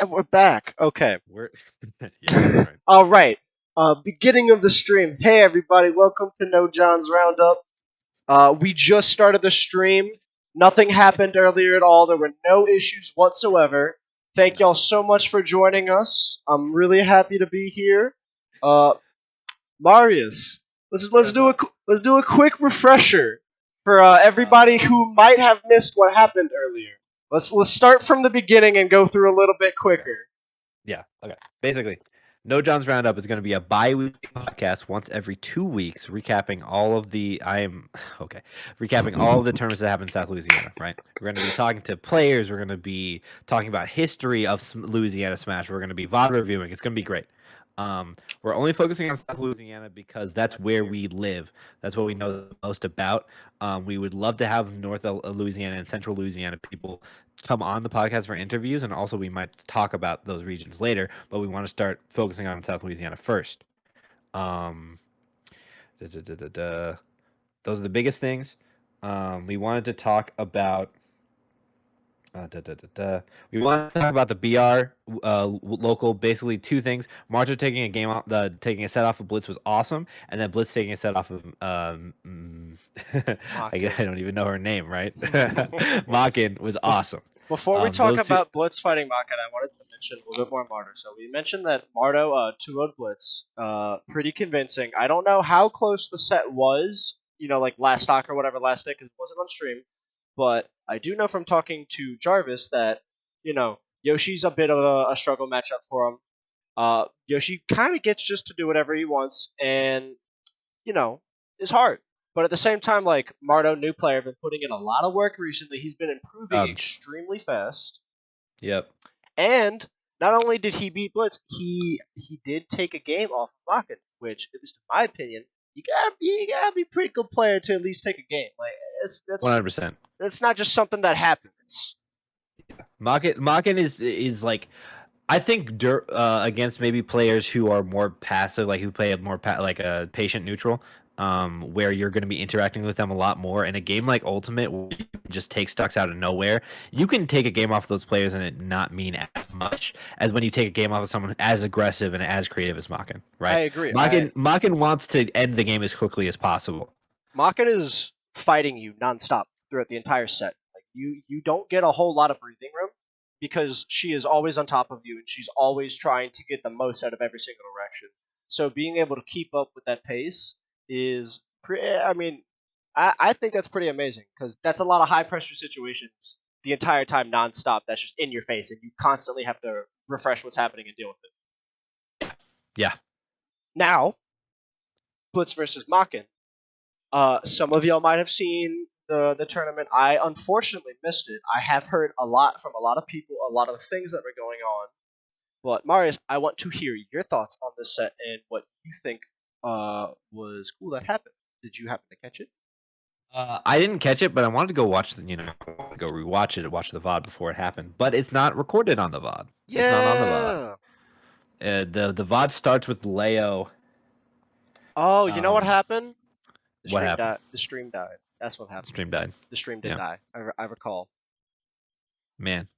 And we're back. Okay. We're yeah, all right. All right. Beginning of the stream. Hey, everybody. Welcome to No Johns Roundup. We just started the stream. Nothing happened earlier at all. There were no issues whatsoever. Thank y'all No. so much for joining us. I'm really happy to be here. Uh, Marius, let's What's do up? let's do a quick refresher for everybody Um, who might have missed what happened earlier. Let's start from the beginning and go through a little bit okay. quicker. Yeah. Okay. Basically, No John's Roundup is going to be a bi-weekly podcast once every 2 weeks, recapping all of the I am okay, recapping all of the tournaments that happen in South Louisiana. Right. We're going to be talking to players. We're going to be talking about history of Louisiana Smash. We're going to be VOD reviewing. It's going to be great. We're only focusing on South Louisiana because that's where we live. That's what we know the most about. We would love to have North Louisiana and Central Louisiana people come on the podcast for interviews, and also we might talk about those regions later. But we want to start focusing on South Louisiana first. Um, da, da, da, da, da. Those are the biggest things. We wanted to talk about. Da, da, da, da. We want to talk about the BR local. Basically, two things. Marta taking a game off, taking a set off of Blitz was awesome, and then Blitz taking a set off of I Mocking. don't even know her name, right? Makin was awesome. Before we talk Those two. about Blitz fighting Maka, I wanted to mention a little bit more Mardo. So we mentioned that Mardo 2-0'd Blitz, pretty convincing. I don't know how close the set was, like last stock or whatever last day, because it wasn't on stream. But I do know from talking to Jarvis that, Yoshi's a bit of a struggle matchup for him. Yoshi kind of gets just to do whatever he wants, and is hard. But at the same time, like Mardo, new player, been putting in a lot of work recently. He's been improving Um, extremely fast. yep. And not only did he beat Blitz, he did take a game off of Bakken, which, at least in my opinion, you gotta be a pretty good player to at least take a game. Like it's, One that's hundred percent. that's not just something that happens. Makin is like I think against maybe players who are more passive, like who play a more like a patient neutral, where you're going to be interacting with them a lot more. In a game like Ultimate, where you can just take stocks out of nowhere, you can take a game off of those players and it not mean as much as when you take a game off of someone as aggressive and as creative as Makin, I right? agree. Makin wants to end the game as quickly as possible. Makin is fighting you nonstop throughout the entire set. Like you don't get a whole lot of breathing room because she is always on top of you and she's always trying to get the most out of every single direction. So being able to keep up with that pace is pretty. I mean, I think that's pretty amazing because that's a lot of high pressure situations the entire time nonstop. That's just in your face and you constantly have to refresh what's happening and deal with it. Yeah. Now, Blitz versus Makin. Some of y'all might have seen the tournament. I unfortunately missed it. I have heard a lot from a lot of people, a lot of things that were going on. But Marius, I want to hear your thoughts on this set and what you think was cool that happened. Did you happen to catch it? I didn't catch it, but I wanted to go watch I wanted to go rewatch it, watch the VOD before it happened. But it's not recorded on the VOD. It's not on the VOD. Yeah. The VOD starts with Leo. Oh, you know what Um, happened? The what stream happened? died. The stream died. That's what The happened. stream died. The stream did Yeah, die. I recall. man,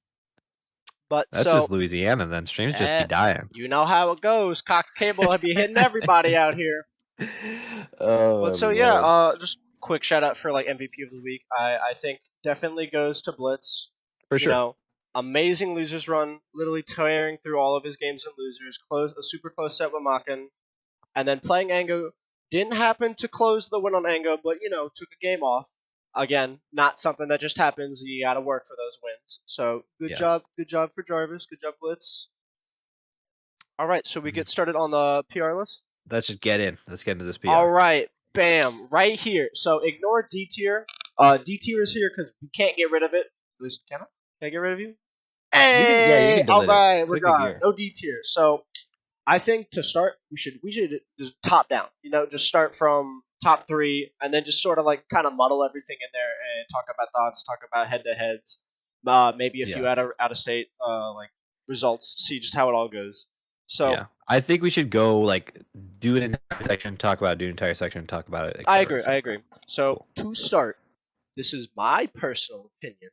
But that's just so, Louisiana. Then streams just be eh, dying. you know how it goes. Cox Cable will be hitting everybody out here. But Oh so yeah, Lord, just quick shout out for like MVP of the week. I think definitely goes to Blitz. for You sure. know, amazing losers run, literally tearing through all of his games and losers. Close a super close set with Makin, and then playing Ango didn't happen to close the win on Ango, but took a game off. Again, not something that just happens. You got to work for those wins. So Yeah. good job for Jarvis, good job Blitz. All right, so we Mhm. get started on the PR list. Let's just get in. Let's get into this All PR. right, bam, right here. So ignore D tier. D tier is here because we can't get rid of it. At least can I? Can I get rid of you? You Hey, can all delete it. right, we're Click the gone. gear. No D tier. So I think to start, we should just top down. Just start from top three, and then just sort of like kind of muddle everything in there and talk about thoughts, talk about head to heads, maybe a few Yeah. out of state like results. See just how it all goes. So Yeah. I think we should go like do an entire section, talk about it, do an entire section, talk about it, I etc. agree. I etc. agree. So Cool. to start, this is my personal opinion.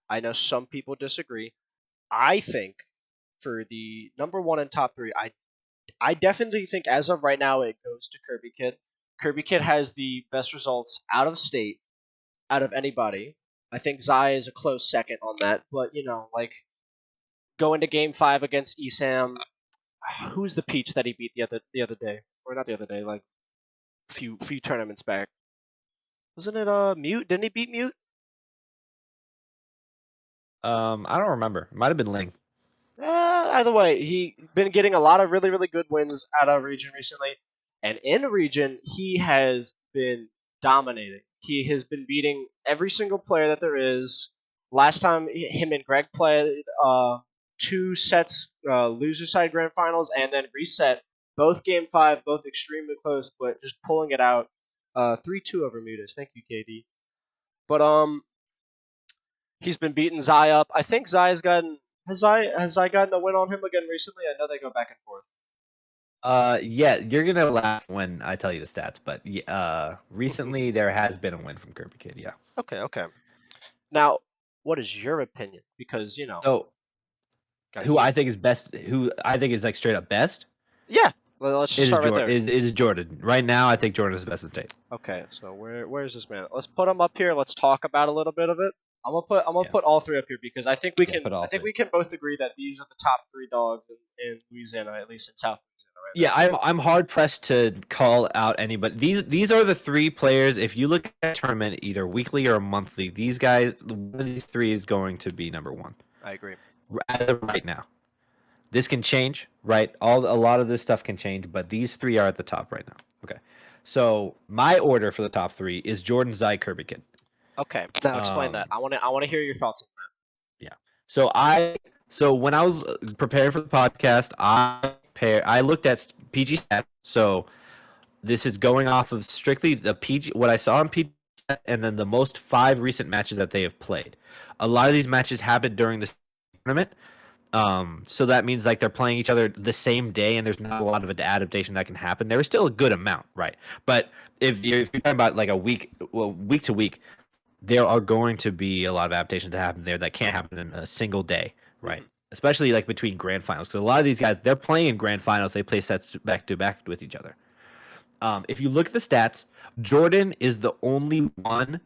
I know some people disagree. I think for the number one and top three, I definitely think as of right now it goes to Kirby Kid. Kirby Kid has the best results out of state, out of anybody. I think Zai is a close second on that, but like going to Game 5 against Esam, who's the peach that he beat the other day, or not the other day, like few tournaments back? Wasn't it Mute? Didn't he beat Mute? I don't remember. It might have been Ling. Either way, he been getting a lot of really really good wins out of region recently, and in region he has been dominating. He has been beating every single player that there is. Last time him and Greg played, two sets, loser side grand finals, and then reset. Both game five, both extremely close, but just pulling it out. 3-2 over Mutas. Thank you, KD. But he's been beating Zai up. I think Zai has Zai gotten a win on him again recently. I know they go back and forth. Yeah, you're gonna laugh when I tell you the stats, but recently there has been a win from Kirby Kid. Yeah. Okay, okay. Now, what is your opinion? Because So gotta who hear. I think is best, who I think is like straight up best, Yeah, let's just start right there. Is Jordan. Right now, I think Jordan is the best in state. Okay, so where's this man? Let's put him up here. Let's talk about a little bit of it. I'm gonna Yeah. put all three up here because I think we Yeah, can put all I think three. we can both agree that these are the top three dogs in Louisiana, at least in South Louisiana right Yeah, now. I'm hard pressed to call out anybody. These are the three players. If you look at a tournament either weekly or monthly, these guys, one of these three is going to be number one I agree. as of right now. This can change, right? A lot of this stuff can change, but these three are at the top right now. Okay, so my order for the top three is Jordan, Zai, Kirby Kid. Okay, now explain that. Um, I want to hear your thoughts on yeah. So when I was preparing for the podcast, I looked at PG stats. So this is going off of strictly the PG, what I saw in PG, and then the most five recent matches that they have played. A lot of these matches happened during the tournament, so that means like they're playing each other the same day, and there's not a lot of an adaptation that can happen. There is still a good amount, right? But if you're talking about like a week, well, week to week, there are going to be a lot of adaptations that happen there that can't happen in a single day, that. right? Especially like between grand finals, because a lot of these guys they're playing in grand finals. They play sets back to back with each other. If you look at the stats, Jordan is the only one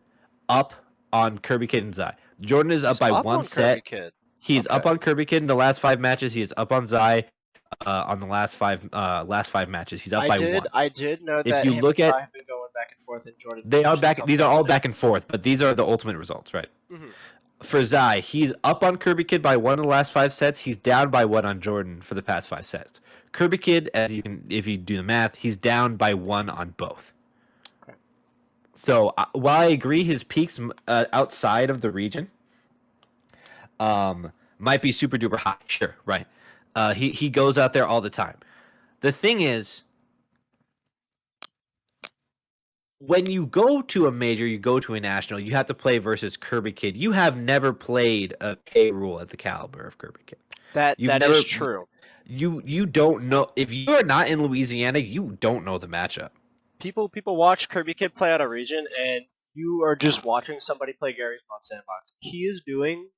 up on Kirby Kid and Zai. Jordan is up He's by up one on Kirby set. Kid. He's up Okay. on Kirby Kid in the last five matches. He is up on Zai on the last five matches. He's up I by did one. I did know If that you him and look Zai at, have been going back and forth, and Jordan they are usually back. comes These are out all winning. back and forth, but these are the ultimate results, right? Hmm. For Zai, he's up on Kirby Kid by one in the last five sets. He's down by one on Jordan for the past five sets. Kirby Kid, as you can, if you do the math, he's down by one on both. Okay. So while I agree his peaks outside of the region might be super duper high, sure, right? He goes out there all the time. The thing is, when you go to a major, you go to a national, you have to play versus Kirby Kid. You have never played a K rule at the caliber of Kirby Kid. That You've that is never true. you don't know, if you are not in Louisiana, you don't know the matchup. People watch Kirby Kid play out of region, and you are just watching somebody play Gary's Mod Sandbox. He is doing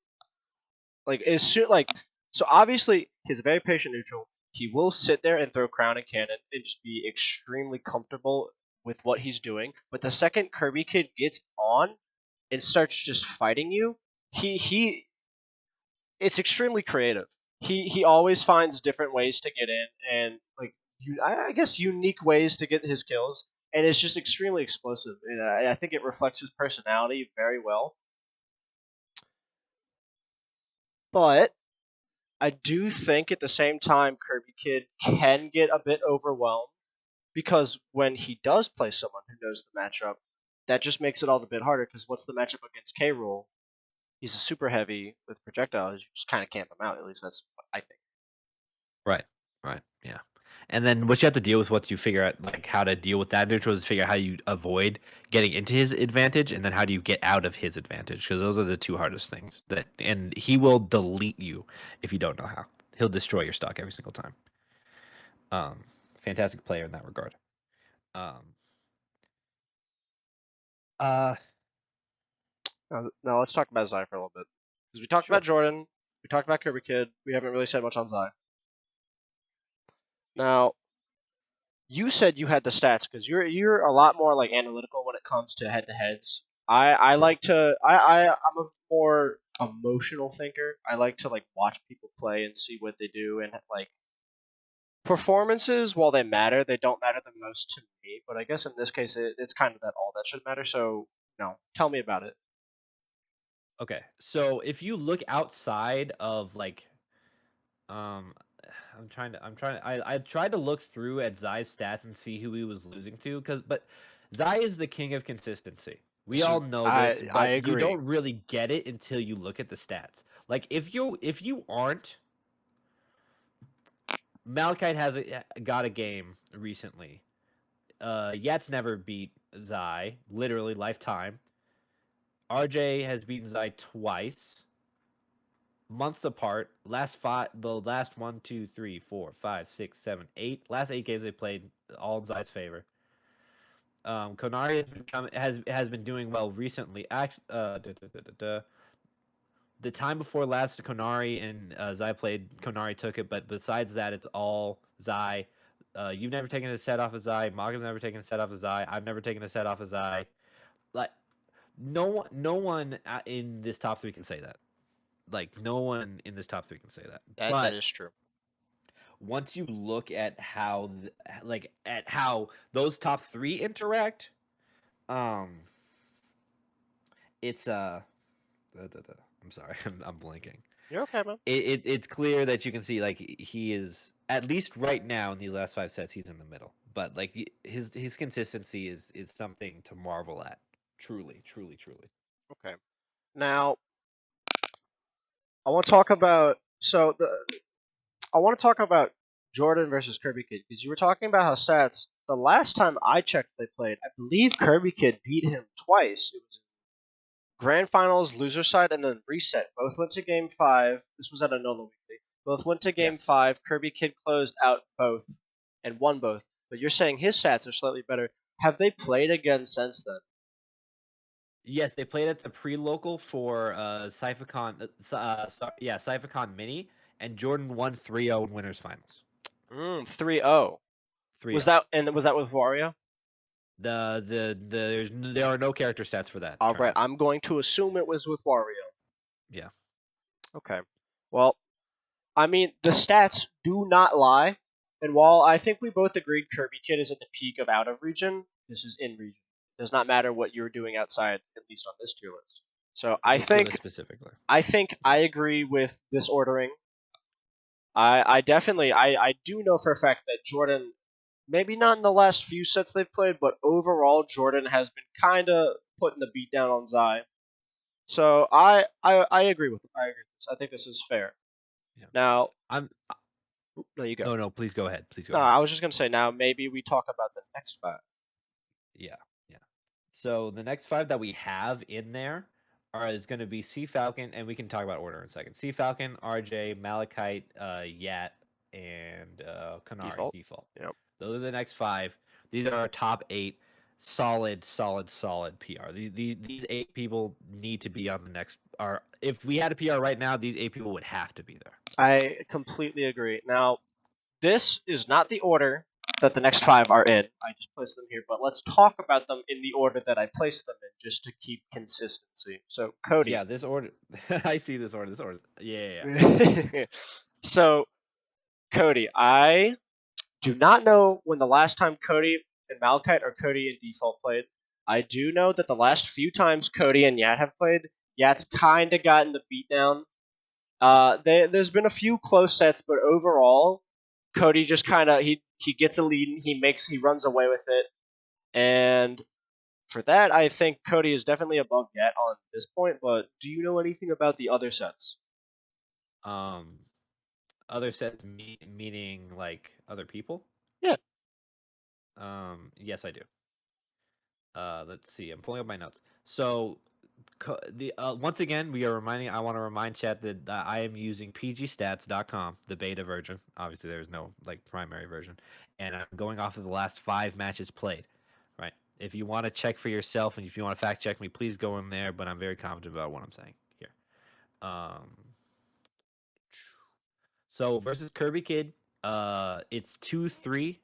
like as soon like so obviously he's a very patient neutral. He will sit there and throw crown and cannon and just be extremely comfortable with what he's doing. But the second Kirby Kid gets on and starts just fighting you, he it's extremely creative. He always finds different ways to get in, and like I guess unique ways to get his kills, and it's just extremely explosive. And I think it reflects his personality very well. But I do think at the same time Kirby Kid can get a bit overwhelmed because when he does play someone who knows the matchup, that just makes it all the bit harder. Because what's the matchup against K. Rule? He's a super heavy with projectiles. You just kind of camp him out. At least that's what I think. Right. Right. Yeah. And then what you have to deal with, what you figure out, like how to deal with that neutral, is figure out how you avoid getting into his advantage, and then how do you get out of his advantage? Because those are the two hardest things. That, and he will delete you if you don't know how. He'll destroy your stock every single time. Um, Fantastic player in that regard. Um, uh, Now let's talk about Zai for a little bit because we talked about sure. Jordan. We talked about Kirby Kid. We haven't really said much on Zai. Now, you said you had the stats because you're a lot more like analytical when it comes to head to heads. I Sure. like to I'm a more emotional thinker. I like to like watch people play and see what they do and like performances. While they matter, they don't matter the most to me. But I guess in this case, it's kind of that all that should matter. So no, tell me about it. Okay. So if you look outside of like um I tried to look through at Zai's stats and see who he was losing to but Zai is the king of consistency. We This all is know this, I but you agree. don't really get it until you look at the stats. Like if you aren't Malachite got a game recently. Yat's never beat Zai, literally lifetime. RJ has beaten Zai twice, months apart. The last one, two, three, four, five, six, seven, eight. Last 8 games they played, all in Zai's favor. Konari has been doing well recently. The time before last, Konari and Zai played. Konari took it, but besides that, it's all Zai. You've never taken a set off of Zai. Maga's never taken a set off of Zai. I've never taken a set off of Zai. Like no one in this top three can say that. Like no one in this top three can say that. That But is true. once you look at how those top three interact, um, it's I'm sorry, I'm blanking. You're okay, man. It's clear that you can see like he is at least right now in these last 5 sets he's in the middle. But like his consistency is something to marvel at. Truly, truly, truly. Okay. Now I want to talk about I want to talk about Jordan versus Kirby Kid because you were talking about how stats. The last time I checked they played, I believe Kirby Kid beat him twice. It was grand finals, loser side, and then reset. Both went to game five. This was at a Nolo weekly. Both went to game Yes. five. Kirby Kid closed out both and won both. But you're saying his stats are slightly better. Have they played again since then? Yes, they played at the pre-local for Cyphacon, Cyphacon Mini, and Jordan won 3-0 in winners finals. 3-0. Was 3-0. that with Wario? There are no character stats for that All right, tournament. I'm going to assume it was with Wario. Yeah. Okay. Well, I mean, the stats do not lie. And while I think we both agreed Kirby Kid is at the peak of out of region, this is in region. It does not matter what you're doing outside, at least on this tier list. So On this tier list specifically. I think I agree with this ordering. I definitely I do know for a fact that Jordan, maybe not in the last few sets they've played, but overall Jordan has been kind of putting the beat down on Zai. So I agree with I agree with this. I think this is fair. Yeah. Now, I'm no, you go. No, please go ahead. Please go No, ahead. I was just gonna say now maybe we talk about the next five. Yeah. Yeah. So the next 5 that we have in there is going to be Sea Falcon, and we can talk about order in a second. Sea Falcon, RJ, Malachite, Yat, and Kanari Default. default. Yep. Those are the next 5. These are our top 8. Solid, solid, solid PR. These 8 people need to be on the next. Are if we had a PR right now, these 8 people would have to be there. I completely agree. Now, this is not the order that the next five are in. I just placed them here, but let's talk about them in the order that I placed them in, just to keep consistency. So, Cody. Yeah, this order. I see this order. This order. Yeah. So, Cody, I do not know when the last time Cody and Malachite or Cody and Default played. I do know that the last few times Cody and Yat have played, Yat's kind of gotten the beatdown. There's been a few close sets, but overall, Cody just kind of he gets a lead and he runs away with it. And for that, I think Cody is definitely above Yat on this point. But do you know anything about the other sets? Um, Other sets meaning like other people. Yeah. Yes, I do. Let's see. I'm pulling up my notes. So, once again, we are reminding. I want to remind chat that I am using pgstats.com, the beta version. Obviously, there's no like primary version, and I'm going off of the last 5 matches played. Right. If you want to check for yourself, and if you want to fact check me, please go in there. But I'm very confident about what I'm saying here. Um, So versus Kirby Kid, it's 2-3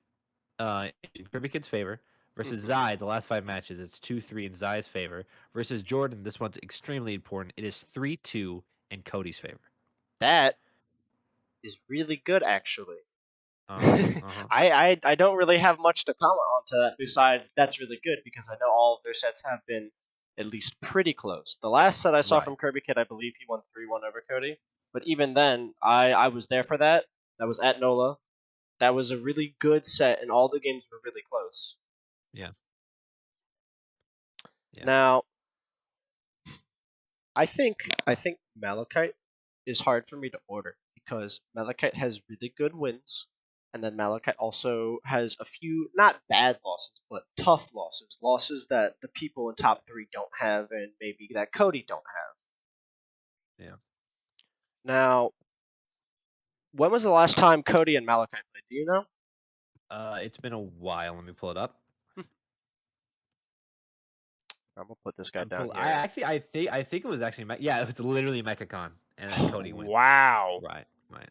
in Kirby Kid's favor. Versus Mhm. Zai, the last 5 matches, it's 2-3 in Zai's favor. Versus Jordan, this one's extremely important. It is 3-2 in Cody's favor. That is really good, actually. Uh-huh. I, Uh-huh. I don't really have much to comment on to that besides that's really good because I know all of their sets have been at least pretty close. The last set I saw Right. from Kirby Kid, I believe he won 3-1 over Cody. But even then, I was there for that. That was at NOLA. That was a really good set, and all the games were really close. Yeah. Yeah. Now, I think Malachite is hard for me to order because Malachite has really good wins, and then Malachite also has a few not bad losses, but tough losses, losses that the people in top three don't have, and maybe that Cody don't have. Yeah. Now, when was the last time Cody and Malachite played? Do you know? It's been a while. Let me pull it up. I'm gonna put this guy down I here. actually I think it was actually yeah, it was literally MechaCon and then Cody wins. Wow. Right, right.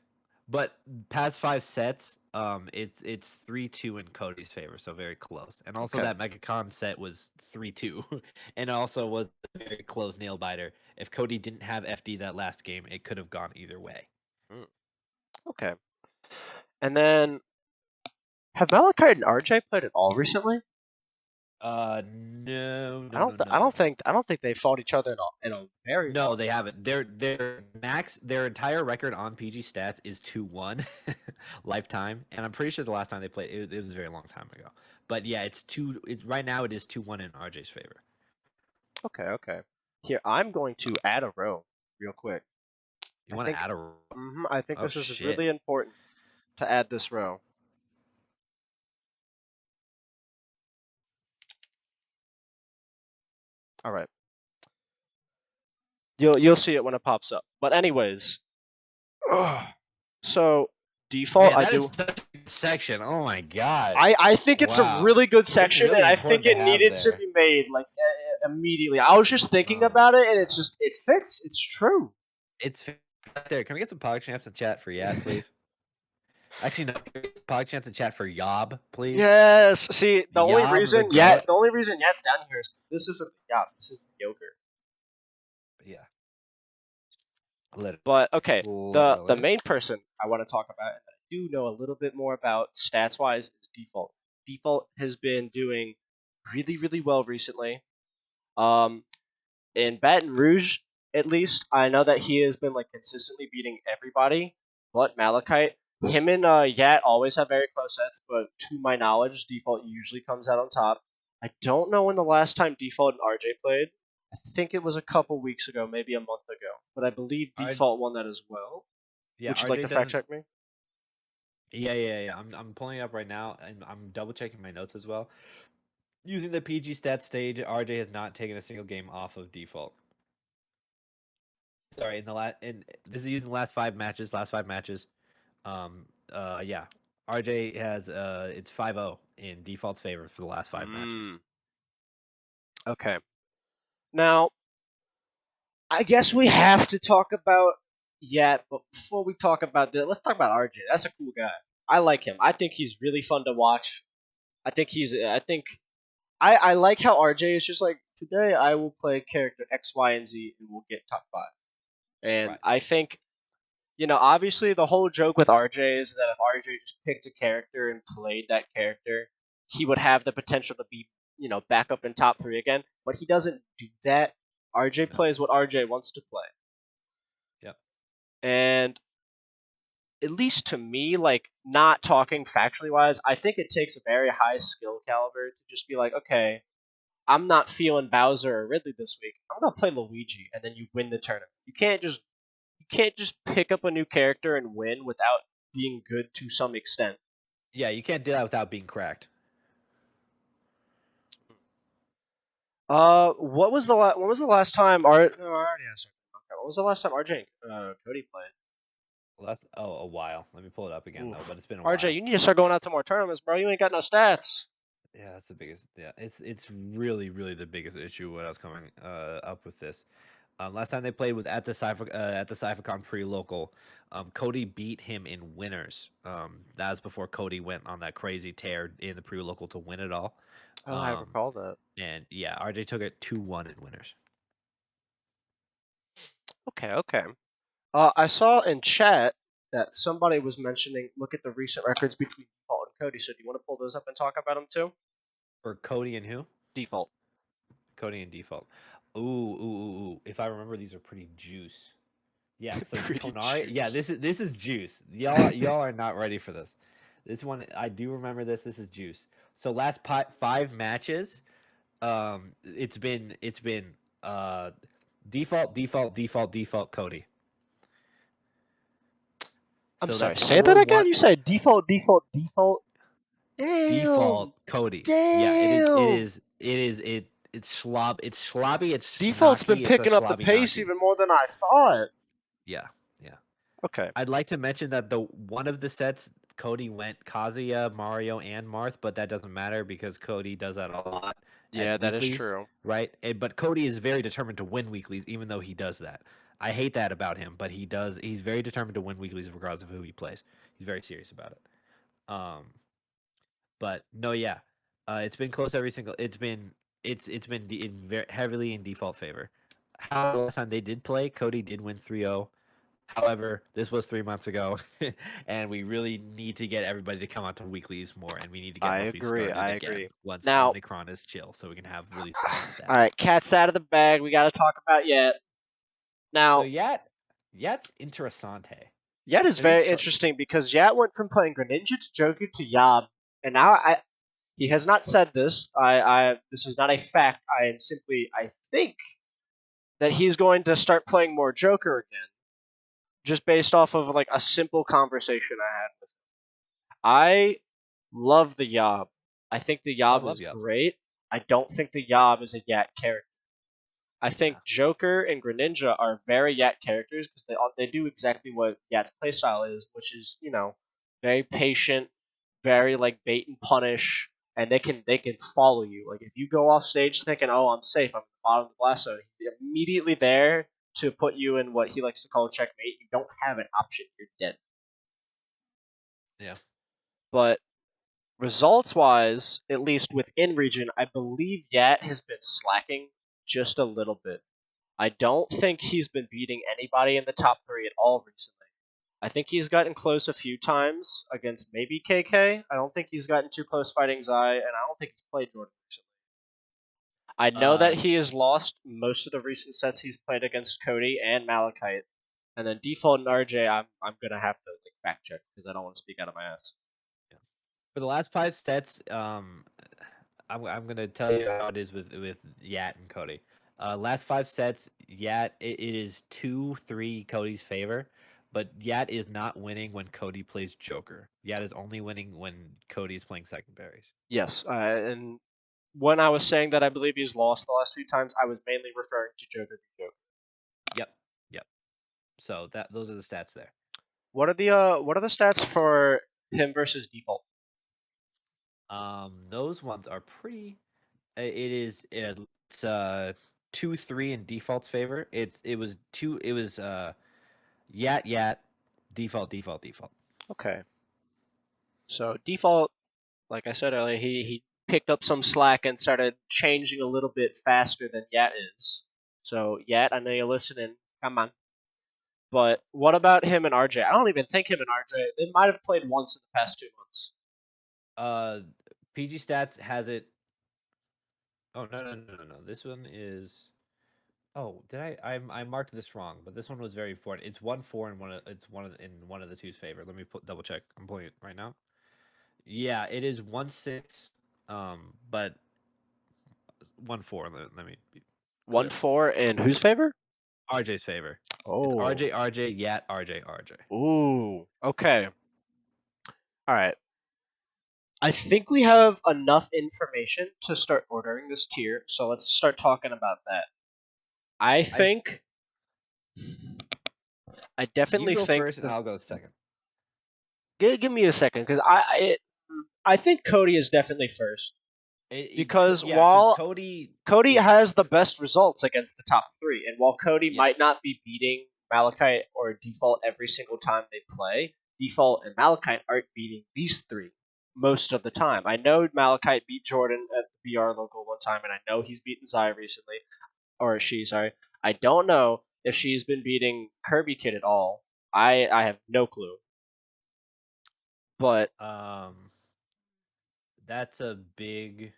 But past 5 sets, it's 3-2 in Cody's favor, so very close. And also Okay. that MechaCon set was 3-2, and also was a very close nail biter. If Cody didn't have FD that last game, it could have gone either way. Mm, okay. And then have Malachite and RJ played at all recently? No, I no, don't. no, I don't no. think. I don't think they fought each other in a very No, long they time. haven't. Their entire record on PG stats is 2-1 lifetime, and I'm pretty sure the last time they played it was a very long time ago. But yeah, it's two. It right now it is 2-1 in RJ's favor. Okay. Okay. Here, I'm going to add a row real quick. You I want to think. add a? I think Oh this is shit! really important to add this row. All right. You'll see it when it pops up. But anyways, so default, Man, I that is do. such a good section. Oh my god! I think it's a Wow, really good it's section, and really I think important to it have needed to there. be made like immediately. I was just thinking Oh about my it, and it's god! just it fits. It's true. It's right there. Can we get some pog champs in chat for Yat, please? Actually, no. Can we get pog champs in chat for Yob, please? Yes. See, Yob the goat. The only reason Yet's down here is this isn't the yacht. This is the yogurt. Yeah, literally. But okay, the Literally. main person I want to talk about, and I do know a little bit more about stats wise, is default. Default has been doing really well recently. Um, in Baton Rouge, at least, I know that he has been like consistently beating everybody, but Malachite. Him and Yat always have very close sets, but to my knowledge, Default usually comes out on top. I don't know when the last time Default and RJ played. I think it was a couple weeks ago, maybe a month ago, but I believe R- Default won that as well. yeah, Would you like RJ to fact doesn't. check me? Yeah. I'm pulling it up right now, and I'm double checking my notes as well. Using the PG stat stage, RJ has not taken a single game off of default. Sorry, in this is using the last 5 matches. Last 5 matches. Yeah. RJ has it's 5-0 in default's favor for the last 5 matches. Okay. Now, I guess we have to talk about Yat, but before we talk about that, let's talk about RJ. That's a cool guy. I like him. I think he's really fun to watch. I think he's. I think I like how RJ is just like today. I will play character X, Y, and Z, and we'll get top five. And Right. I think obviously the whole joke with RJ is that if RJ just picked a character and played that character, he would have the potential to be back up in top three again. But he doesn't do that. RJ No. plays what RJ wants to play, Yep. and at least to me, like not talking factually wise, I think it takes a very high skill caliber to just be like, okay, I'm not feeling Bowser or Ridley this week. I'm gonna play Luigi, and then you win the tournament. You can't just pick up a new character and win without being good to some extent. Yeah, you can't do that without being cracked. When was the last time No, I already asked. Okay, when was the last time RJ and Cody played? A while. Let me pull it up again though, Oof. but it's been a RJ, while. you need to start going out to more tournaments, bro. You ain't got no stats. Yeah, that's the biggest. Yeah, it's really the biggest issue when I was coming up with this. Last time they played was at the Cyphercon pre-local. Cody beat him in winners. That was before Cody went on that crazy tear in the pre-local to win it all. Oh, I Um, recall that. and yeah, RJ took it 2-1 in winners. Okay, okay. I saw in chat that somebody was mentioning look at the recent records between Default and Cody. So do you want to pull those up and talk about them too? For Cody and who? Default. Cody and Default. Ooh. If I remember, these are pretty juice. Yeah, so Pretty Konari, yeah, juice. this is juice. Y'all are not ready for this. This one I do remember this. This is juice. So last 5 matches, it's been uh default Cody. I'm So sorry. that's Say that 4-1 again. You said default. default Damn. Cody. Yeah, Damn. it's slobby, it's Default's been knocky, it's a picking up the slobby pace knocky. even more than I thought. Yeah, yeah. Okay. I'd like to mention that the one of the sets Cody went Kazuya, Mario, and Marth, but that doesn't matter because Cody does that a lot Yeah, at that is weeklies, true. right? But Cody is very determined to win weeklies, even though he does that. I hate that about him, but he does. He's very determined to win weeklies regardless of who he plays. He's very serious about it. Um, but no, yeah, it's been close every single. It's been heavily in default favor. How last time they did play, Cody did win 3-0. However, this was 3 months ago, and we really need to get everybody to come out to weeklies more, and we need to get I monthly agree. started I again agree. once Now, Omicron is chill, so we can have really solid all stats. right, cat's out of the bag. We got to talk about Yet. So Now, Yat's interessante. Yet is So he's very interesting because Yet went from playing Greninja to Joker to Yob, and now he has not said this. This is not a fact. I think that he's going to start playing more Joker again, just based off of like a simple conversation I had with him. I love the Yob. I think the I Yob love is Yab. great. I don't think the Yob is a Yat character. I Yeah, think Joker and Greninja are very Yat characters because they do exactly what Yat's playstyle is, which is very patient, very like bait and punish, and they can follow you. Like if you go off stage thinking, "Oh, I'm safe. I'm at the bottom of the blast zone," he's immediately there to put you in what he likes to call checkmate. You don't have an option. You're dead. yeah. But results wise, at least within region, I believe Yat has been slacking just a little bit. I don't think he's been beating anybody in the top three at all recently. I think he's gotten close a few times against maybe KK. I don't think he's gotten too close fighting Zai, and I don't think he's played Jordan recently. I know Uh, that he has lost most of the recent sets he's played against Cody and Malachite. And then Default and RJ, I'm gonna have to like fact check because I don't want to speak out of my ass. yeah. For the last 5 sets, I'm gonna tell you how it is with Yat and Cody. Last 5 sets, it is 2-3 Cody's favor, but Yat is not winning when Cody plays Joker. Yat is only winning when Cody is playing secondaries. Yes, and when I was saying that I believe he's lost the last few times, I was mainly referring to Joker v Joker. Yep, yep. So that those are the stats there. What are the stats for him versus Default? Those ones are pretty. It's 2-3 in default's favor. It was Yat default. Okay, so Default, like I said earlier, he picked up some slack and started changing a little bit faster than Yat is. So Yat, I know you're listening. Come on. But what about him and RJ? I don't even think him and RJ. They might have played once in the past 2 months. Uh, PG Stats has it. Oh no! This one is. Oh, did I marked this wrong, but this one was very important. It's 1-4 in one of the two's favor. Let me double check. I'm pulling it right now. Yeah, it is 1-6. But 1-4. Let me be One clear. four in whose favor? RJ's favor. It's Oh, RJ, Yat, RJ. ooh. Okay. All right. I think we have enough information to start ordering this tier, so let's start talking about that. I I think I You definitely go think first, and I'll go second. give me a second because I think Cody is definitely first. because Yeah, because while Cody Cody is has the best results against the top three, and while Cody yeah. might not be beating Malachite or Default every single time they play, Default and Malachite aren't beating these three most of the time. I know Malachite beat Jordan at the BR local one time, and I know he's beaten Zai recently, or she, sorry. I don't know if she's been beating Kirby Kid at all. I have no clue. But Um, that's a big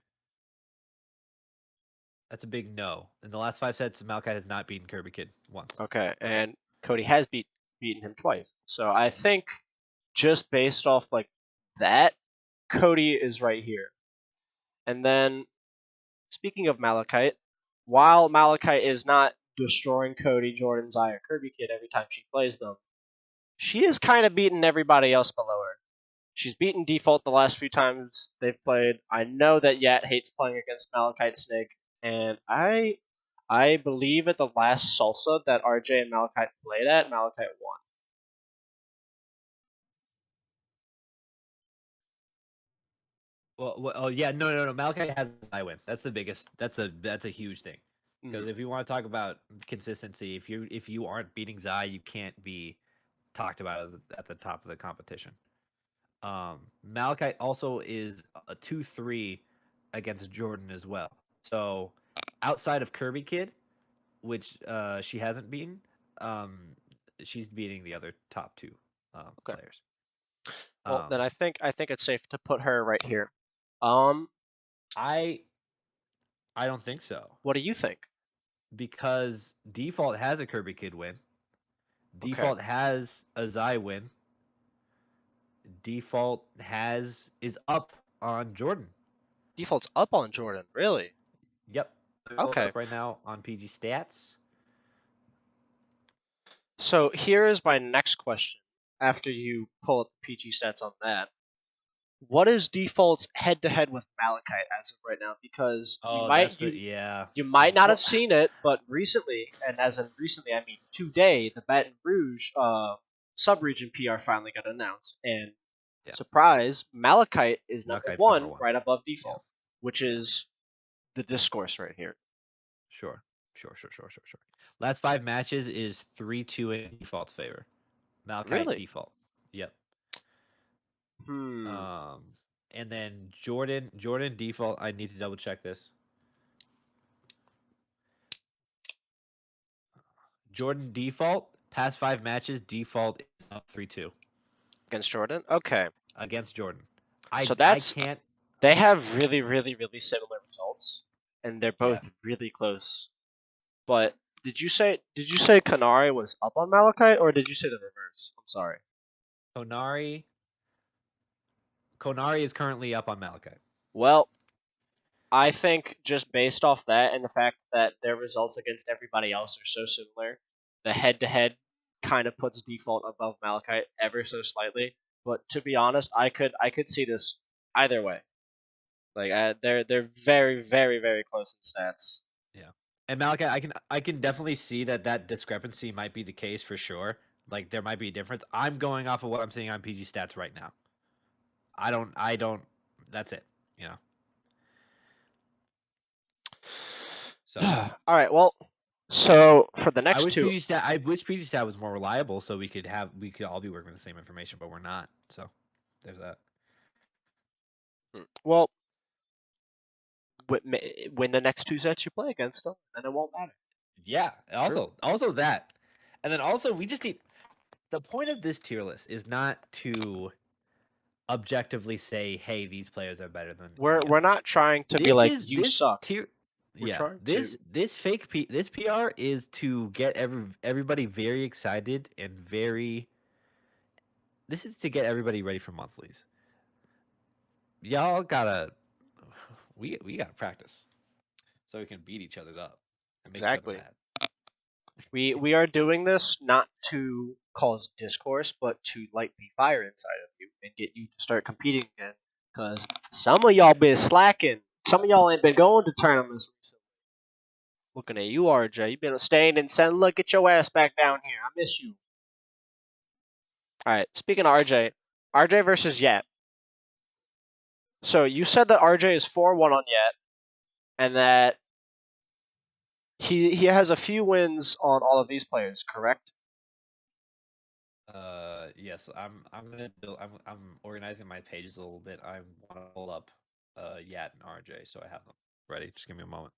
no. In the last 5 sets, Malkite has not beaten Kirby Kid once. okay, and Cody has beaten him twice. So I think just based off like that, Cody is right here. And then speaking of Malachite, while Malachite is not destroying Cody, Jordan, Zai, or Kirby Kid every time she plays them, she is kind of beating everybody else below her. She's beaten Default the last few times they've played. I know that Yat hates playing against Malachite Snake, and I believe at the last Salsa that RJ and Malachite played at, Malachite won. Oh yeah, no. Malkite has I win. That's the biggest. That's a huge thing. Mm-hmm. Because if you want to talk about consistency, if you aren't beating Zai, you can't be talked about at the top of the competition. Malachite also is a 2-3 against Jordan as well. So outside of Kirby Kid, which she hasn't beaten, um, she's beating the other top two Okay. players. Well, then Um, I think it's safe to put her right here. Um, I I don't think so what do you think? because Default has a Kirby Kid win. Okay. Default has a Zai win. Default is up on Jordan. Default's up on Jordan, really? Yep. Let me pull it Okay. up right now on PG Stats. So here is my next question. After you pull up the PG stats on that, what is Default's head-to-head with Malachite as of right now? Because Oh, that's the yeah. you might not have Well, seen it, but recently, and as in recently, I mean today, the Baton Rouge sub-region PR finally got announced, and yeah. surprise, Malachite is number Malachite's number one, one. right above Yeah. Default, which Yeah. is the discourse right here. Sure. Sure. Last 5 matches is 3-2 in Default's favor. Malachite Really? Default. Yep. Hmm. Um, and then Jordan Default. I need to double check this. Jordan Default past 5 matches. Default is up 3-2 Against Jordan? Okay. against Jordan. So I that's can't. they have really, really, really similar results, and they're Yeah. both really close. But did you say Kanari was up on Malachite, or did you say the reverse? I'm sorry. Konari. Konari is currently up on Malachite. Well, I think just based off that and the fact that their results against everybody else are so similar, the head-to-head kind of puts Default above Malachite ever so slightly. But to be honest, I could see this either way. Like they're very, very, very close in stats. Yeah. And Malachite, I can definitely see that discrepancy might be the case for sure. Like there might be a difference. I'm going off of what I'm seeing on PG Stats right now. I don't. That's it. You know. So All right. Well, so for the I next wish two, PG Stat. I wish PG Stat was more reliable, so we could all be working with the same information, but we're not. So there's that. well, win the next two sets you play against them, then it won't matter. Yeah. True. Also that, and then also we just need. The point of this tier list is not to objectively say, "Hey, these players are better than We're any we're other." not trying to be This like is you this suck. tier. We're Yeah, trying to. this PR is to get everybody very excited and very. This is to get everybody ready for monthlies. Y'all gotta. We gotta practice so we can beat each other up and make each other Exactly. mad. We are doing this not to cause discourse, but to light the fire inside of you and get you to start competing again. Because some of y'all been slacking. Some of y'all ain't been going to tournaments recently. Looking at you, RJ. You've been staying in Sen. Look, get your ass back down here. I miss you. All right. Speaking of RJ, RJ versus Yat. So you said that RJ is 4-1 on Yet, and that he has a few wins on all of these players, correct? Yes, I'm gonna build. I'm organizing my pages a little bit. I want to pull up, Yat and RJ, so I have them ready. Just give me a moment.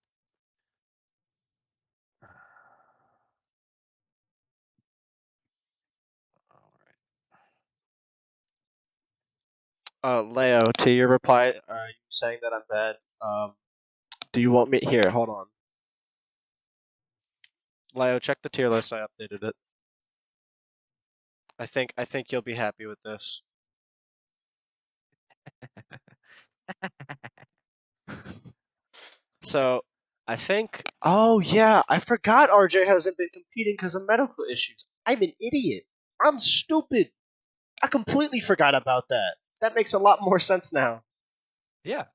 All right. Leo, to your reply, are you saying that I'm bad? Do you want me here? Hold on. Leo, check the tier list. I updated it. I think you'll be happy with this. So I think. Oh yeah, I forgot RJ hasn't been competing because of medical issues. I'm an idiot. I'm stupid. I completely forgot about that. That makes a lot more sense now. Yeah.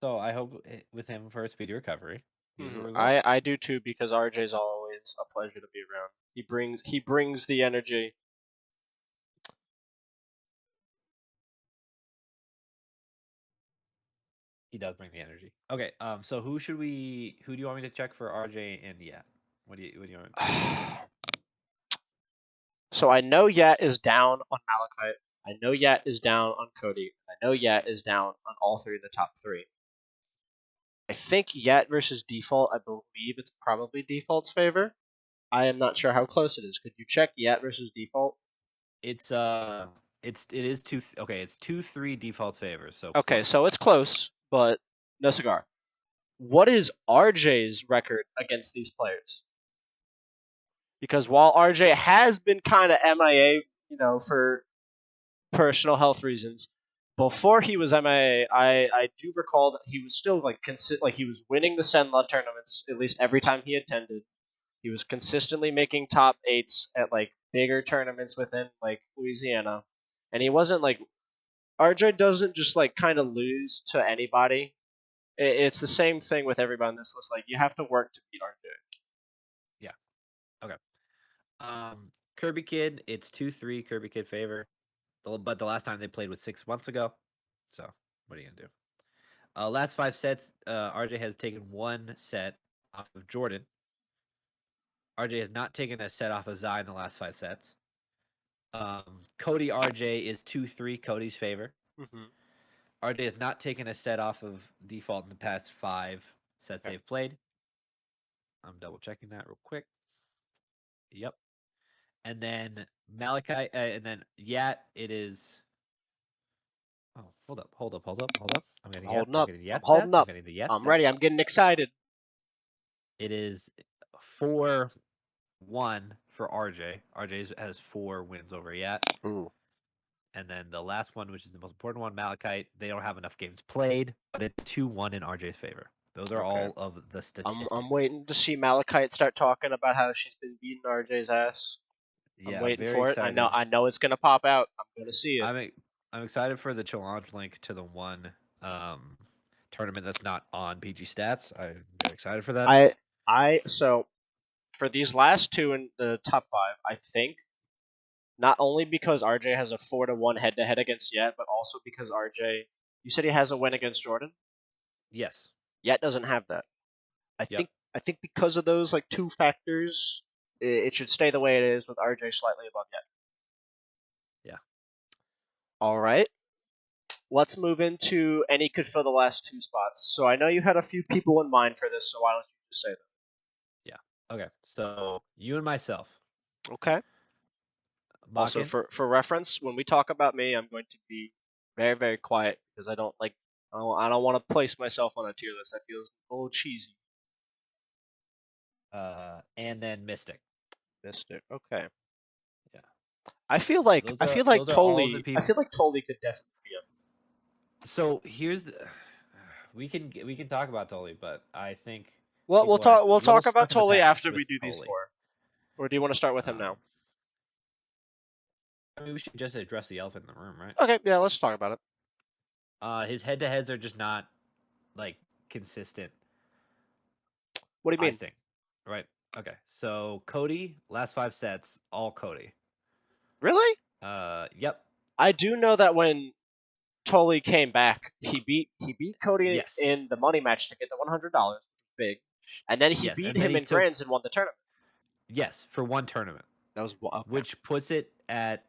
So I hope with him for a speedy recovery. Here's the I results. I do too because RJ's always a pleasure to be around. He brings the energy. He does bring the energy. Okay. So who should we? Who do you want me to check for RJ and Yat? What do you want me to check? So I know Yat is down on Malachite. I know Yat is down on Cody. I know Yat is down on all three of the top three. I think Yat versus Default, I believe it's probably Default's favor. I am not sure how close it is. Could you check Yat versus Default? It is two. Okay, it's 2-3 defaults favors, so Okay, close. so it's close, but no cigar. What is RJ's record against these players? Because while RJ has been kind of MIA, for personal health reasons, before he was MIA, I do recall that he was still like he was winning the Senla tournaments at least every time he attended. He was consistently making top eights at like bigger tournaments within like Louisiana, and he wasn't like RJ doesn't just like kind of lose to anybody. It's the same thing with everybody on this list. Like you have to work to beat RJ. Yeah. Okay. Kirby Kid, it's 2-3 Kirby Kid favor. But the last time they played was 6 months ago. So what are you gonna do? Last 5 sets, RJ has taken 1 set off of Jordan. RJ has not taken a set off of Zai in the last 5 sets. Cody RJ is 2-3 Cody's favor. Mm-hmm. RJ has not taken a set off of default in the past 5 sets Okay. they've played. I'm double checking that real quick. Yep. And then Malachi, and then Yat, it is. Oh, hold up. I'm getting Yat. Holding I'm up. getting I'm Yat holding stats. I'm up. getting the Yat I'm ready. stats. I'm getting excited. It is 4-1 for RJ. RJ has 4 wins over Yat. Ooh. And then the last one, which is the most important one, Malachite, they don't have enough games played, but it's 2-1 in RJ's favor. Those are Okay. all of the I'm statistics. waiting to see Malachite start talking about how she's been beating RJ's ass. I'm Yeah, waiting very for it. I know excited. I know it's gonna pop out. I'm gonna see it. I'm I'm excited for the challenge link to the one um, tournament that's not on PG Stats. I'm very excited for that. So for these last two in the top five, I think not only because RJ has a 4-1 head to head against Yet, but also because RJ, you said he has a win against Jordan. Yes. Yet doesn't have that. I Yep. think I think because of those like two factors, it should stay the way it is with RJ slightly above Yet. Yeah. All right. Let's move into any could fill the last two spots. So I know you had a few people in mind for this, so why don't you just say them? Yeah. Okay. So you and myself, Okay. Also, Makin. for reference, when we talk about me, I'm going to be very very quiet because I don't want to place myself on a tier list. That feels a little cheesy. And then Mystic. Mister. Okay. Yeah. I feel like Those I are feel like those are all of the Tolly. I people. feel like Tolly could definitely be up. So here's the. We can talk about Tolly, but I think Well, we'll people are talk. a We'll little talk about stuck in the Tolly past after we with do these Tolly. four. Or do you want to start with him now? Um, I mean, we should just address the elephant in the room, right? Okay. Yeah. Let's talk about it. His head-to-heads are just not like consistent. What do you I mean? think. Right. Okay. So Cody, last 5 sets, all Cody. Really? Yep. I do know that when Tully came back. He beat Cody Yes. in the money match to get the $100, which was big, and then he Yes, beat and then him he in took Grands and won the tournament. yes for one tournament, That was okay. which puts it at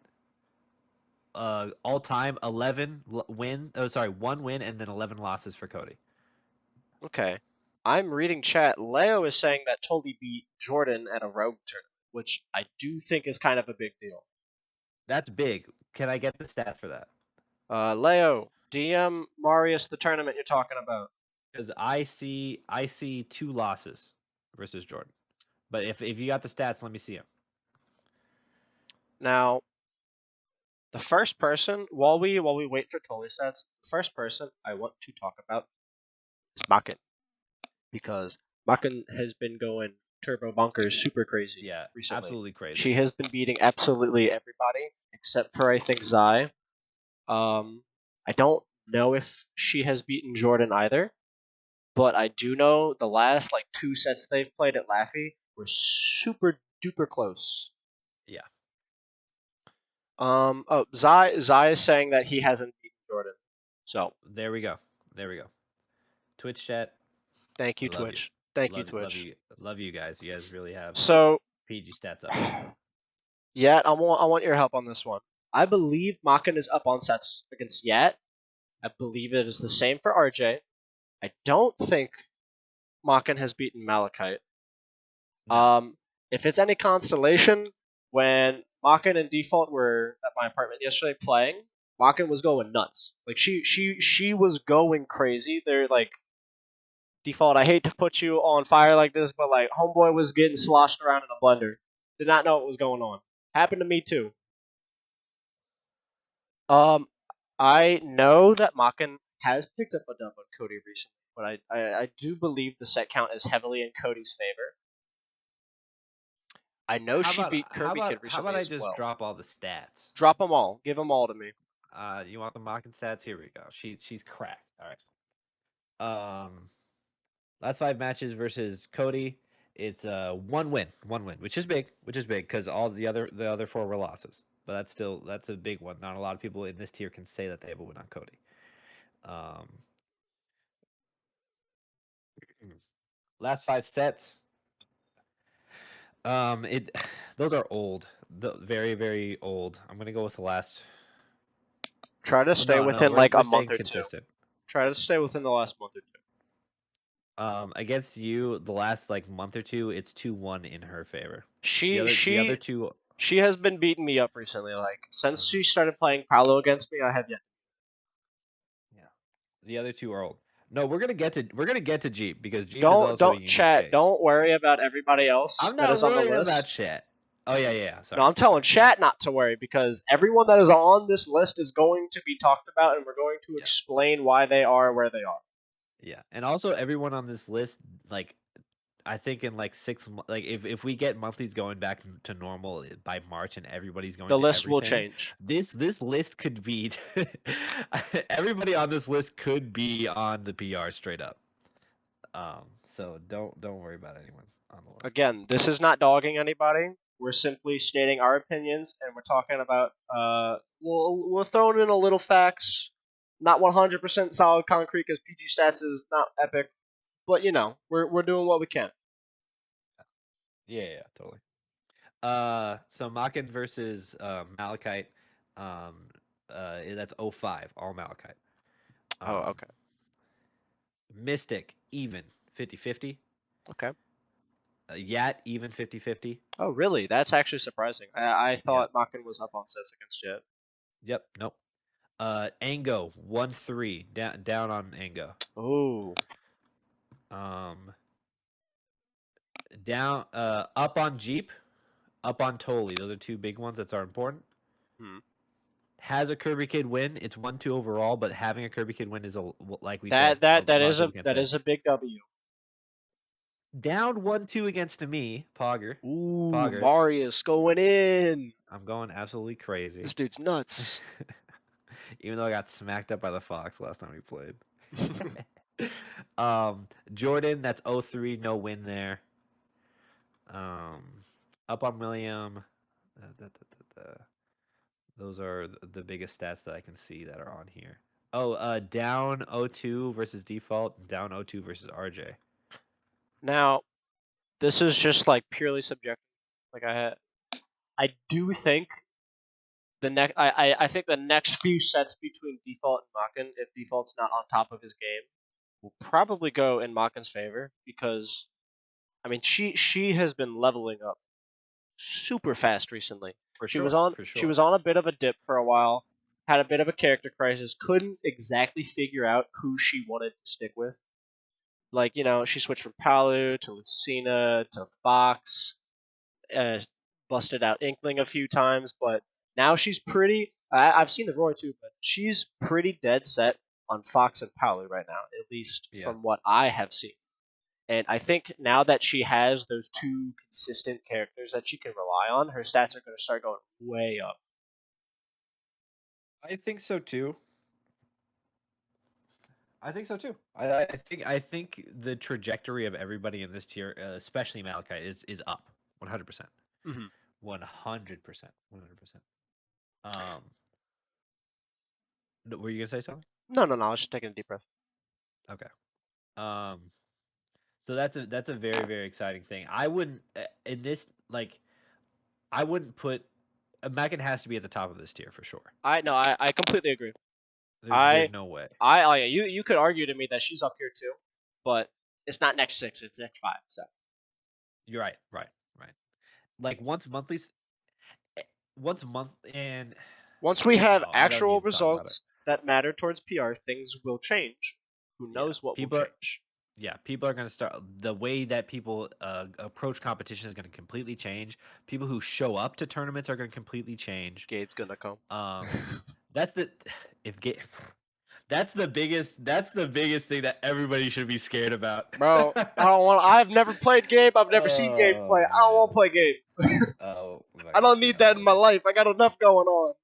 all time 11 win. Oh, sorry, 1 win and then 11 losses for Cody. Okay. I'm reading chat. Leo is saying that Tully beat Jordan at a Rogue tournament, which I do think is kind of a big deal. That's big. Can I get the stats for that? Leo, DM Marius the tournament you're talking about. Because I see 2 losses versus Jordan. But if you got the stats, let me see them. Now, the first person, while we wait for Tully stats, the first person I want to talk about is Makin, because Makin has been going turbo bonkers super crazy Yeah, recently. absolutely crazy. She has been beating absolutely everybody except for I think Zai. I don't know if she has beaten Jordan either, but I do know the last like 2 sets they've played at Laffy were super duper close. Yeah, Zai is saying that he hasn't beaten Jordan. So there we go. There we go. Twitch chat, thank you, we love you. Twitch. Thank you, Love Twitch. you. Love you guys. You guys really have So PG stats up here. Yat, I want your help on this one. I believe Makin is up on sets against Yat. I believe it is the same for RJ. I don't think Makin has beaten Malachite. No. If it's any consolation, when Makin and Default were at my apartment yesterday playing, Makin was going nuts. Like she was going crazy. They're like, Default, I hate to put you on fire like this, but like homeboy was getting sloshed around in a blender. Did not know what was going on. Happened to me too. Um, I know that Makin has picked up a dub on Cody recently, but I do believe the set count is heavily in Cody's favor. I know How she about beat how Kirby about Kid how recently about I as just well. drop all the stats? Drop them all. Give them all to me. You want the mocking stats? Here we go. She's cracked. All right. Last 5 matches versus Cody. It's 1 win, which is big because all the other 4 were losses. But that's a big one. Not a lot of people in this tier can say that they have a win on Cody. Um, last 5 sets. It those are old, very very old. I'm gonna go with the last. Try to Oh, stay no, within like we're a month staying or two. consistent. Try to stay within the last month or two. Against you, the last like month or two, it's 2-1 in her favor. The She other the other she two, she has been beating me up recently. Like since uh she started playing Paolo against me, I have yet. yeah, the other two are old. No, we're gonna get to Jeep because Jeep is Don't also a don't unique chat. case. Don't worry about everybody else I'm that not is on the worried about list. shit. Oh yeah. No, Sorry, I'm telling sorry. Yeah, chat not to worry because everyone that is on this list is going to be talked about, and we're going to yeah, explain why they are where they are. yeah. And also, everyone on this list, like I think in like like if we get monthlies going back to normal by March and everybody's going The to list will everything, change. this list could be everybody on this list could be on the PR straight up. So don't worry about anyone on the list. Again, this is not dogging anybody. We're simply stating our opinions, and we're talking about. We're throwing in a little facts. Not 100% solid concrete because PG stats is not epic, but we're doing what we can. Yeah, totally. So Makin versus Malachite. Um, that's 05, all Malachite. Oh, Um, okay, Mystic even 50-50. okay. Yat even 50-50. Oh, really? That's actually surprising. I Yep. thought Makin was up on sets against Jet. Yep. Nope. Ango 1-3 down on Ango. Oh, Um, down up on Jeep, up on Toli. Those are 2 big ones that are important. hmm. Has a Kirby Kid win. It's 1-2 overall, but having a Kirby Kid win is like we That said, a that that lot of is people a can that say. is a big W. Down 1-2 against me, Ooh, Poggers. Marius going in. I'm going absolutely crazy. This dude's nuts. Even though I got smacked up by the Fox last time we played. Jordan, that's 0-3, no win there. Um, up on William. Those are the biggest stats that I can see that are on here. Oh, down 0-2 versus default, down 0-2 versus RJ. Now, this is just like purely subjective. Like I do think I think the next few sets between Default and Makin, if Default's not on top of his game, will probably go in Makin's favor because I mean she has been leveling up super fast recently. For She was sure, on for she sure. was on a bit of a dip for a while, had a bit of a character crisis, couldn't exactly figure out who she wanted to stick with. Like, she switched from Palu to Lucina to Fox, uh, busted out Inkling a few times, but now she's pretty. I've seen the Roy too, but she's pretty dead set on Fox and Palu right now, at least Yeah. from what I have seen. And I think now that she has those two consistent characters that she can rely on, her stats are going to start going way up. I think so too. I think so too. I think the trajectory of everybody in this tier, especially Malachi, is up 100%. Mm-hmm. 100%. 100%. Um, were you gonna say something? No, no, no. I was just taking a deep breath. Okay. Um, so that's a very very exciting thing. I wouldn't in this like I wouldn't put Mackin has to be at the top of this tier for sure. I completely agree. There's I no way. yeah, you could argue to me that she's up here too, but it's not next six, it's next five. So You're right. Right. Right. Like eh, once month and once we have no, I don't actual need to talk about it. results that matter towards PR, things will change. Who Yeah. knows what will People are change? yeah, people are going to start the way that people approach competition is going to completely change. People who show up to tournaments are going to completely change. Gabe's gonna come. Um, that's the if get that's the biggest thing that everybody should be scared about. Bro, I don't want. I've never played Gabe. I've never seen Gabe play. Oh I don't want to man. play Gabe. Oh I my don't need that in my god. life. I got enough going on.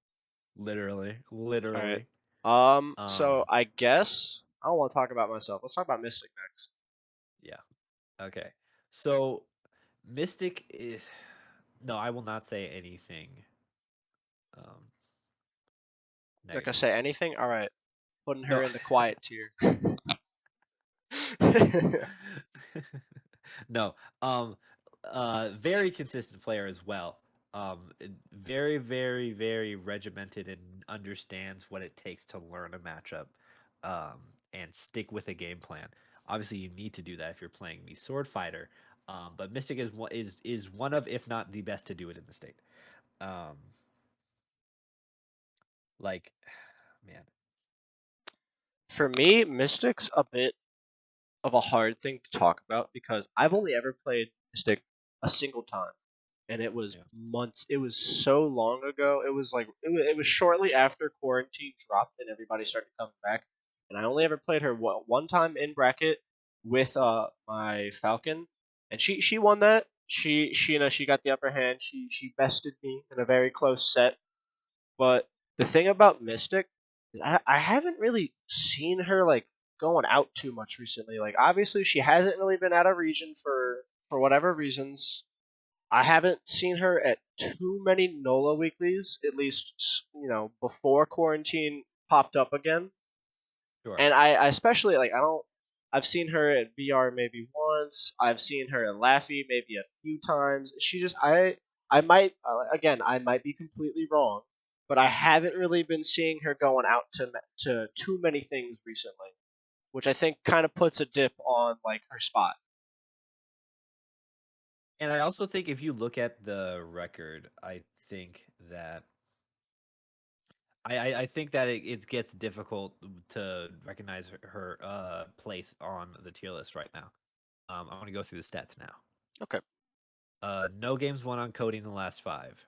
Literally, All right. literally. So Um, I guess I don't want to talk about myself. Let's talk about Mystic next. yeah. Okay. So Mystic is no, I will not say anything um Not gonna negative. say anything. All right. Putting her No. in the quiet tier. No. Very consistent player as well. Very, very, very regimented and understands what it takes to learn a matchup, um, and stick with a game plan. Obviously, you need to do that if you're playing the sword fighter. But Mystic is one of, if not the best to do it in the state. Um, like, man, For me, Mystic's a bit of a hard thing to talk about because I've only ever played Mystic a single time, and it was yeah, months. It was so long ago. It was like it was shortly after quarantine dropped and everybody started coming back, and I only ever played her one time in bracket with my Falcon, and she won that. She got the upper hand. She bested me in a very close set. But the thing about Mystic is I haven't really seen her like going out too much recently. Like obviously she hasn't really been out of region for whatever reasons. I haven't seen her at too many NOLA weeklies, at least before quarantine popped up again. sure. And I especially like I don't. I've seen her at VR maybe once. I've seen her at Laffy maybe a few times. She just I might again I might be completely wrong, but I haven't really been seeing her going out to too many things recently, which I think kind of puts a dip on like her spot. And I also think if you look at the record, I think that I think that it gets difficult to recognize her place on the tier list right now. I'm gonna go through the stats now. Okay. No games won on Cody in the last five.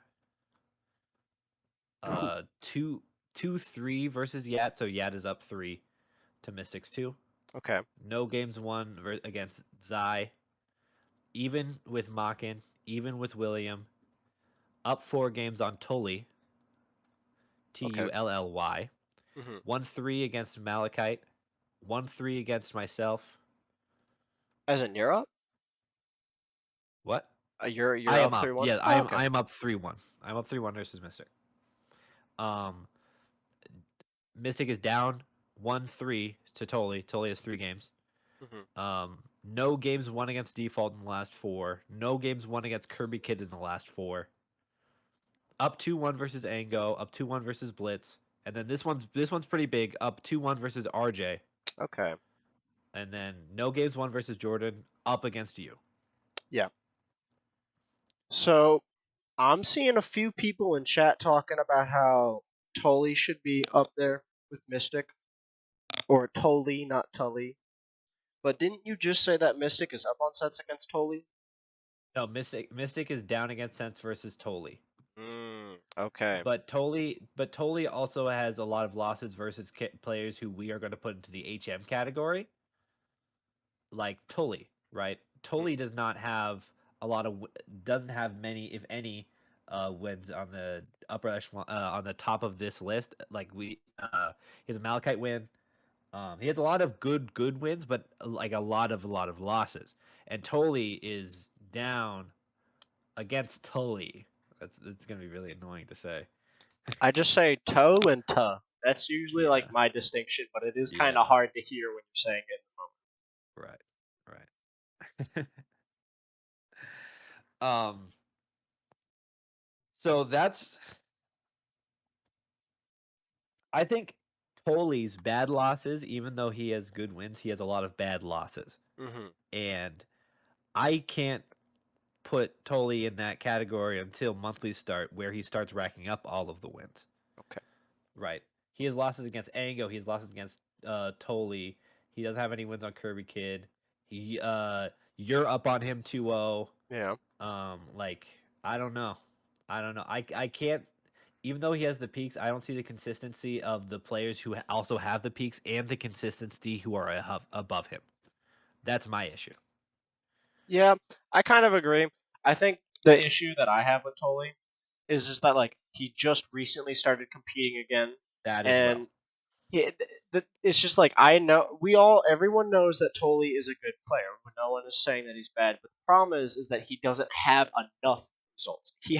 Ooh, 2-3 versus Yat, so Yat is up 3 to Mystics 2. okay. No games won against Zai, even with Makin, even with William. Up 4 games on Tully, Okay. TullY. Hmm. 1-3 against Malachite. 1-3 against myself. As in Europe, What? you're I am up up. 3-1. Yeah, Oh, okay. I am up 3-1. I'm up 3-1 versus Mystic. Um Mystic is down. 1-3 to Tully. Tully has 3 games. Hmm. No games won against Default in the last 4. No games won against Kirby Kid in the last 4. Up 2-1 versus Ango. Up 2-1 versus Blitz. And then this one's pretty big. Up 2-1 versus RJ. Okay. And then no games won versus Jordan. Up against you. Yeah. So I'm seeing a few people in chat talking about how Tully should be up there with Mystic, or Tully, not Tully. But didn't you just say that Mystic is up on sets against Tully? No, Mystic is down against Sense versus Tolly. Okay. But Tolly also has a lot of losses versus players who we are going to put into the HM category, like Tolly, right? Mm. Tolly does not have a lot of doesn't have many, if any, wins on the upper echelon, on the top of this list. Like he has a Malachite win. He has a lot of good wins, but like a lot of losses. And Tolly is down against Tully. That's gonna be really annoying to say. I just say toe and tuh. That's usually like Yeah, my distinction, but it is kind of yeah, hard to hear when you're saying it. right, right. um, so that's I think Tolly's bad losses, even though he has good wins, he has a lot of bad losses, Hmm. and I can't put Tolly in that category until monthly start, where he starts racking up all of the wins. Okay. Right. He has losses against Ango. He has losses against Tolly. He doesn't have any wins on Kirby Kid. You're up on him 2-0. Yeah. Like I don't know. I don't know. I can't. Even though he has the peaks, I don't see the consistency of the players who also have the peaks and the consistency who are above him. That's my issue. Yeah, I kind of agree. I think the issue that I have with Tully is just that like he just recently started competing again, That as well. and it's just like everyone knows that Tully is a good player. No one is saying that he's bad, but the problem is that he doesn't have enough results. He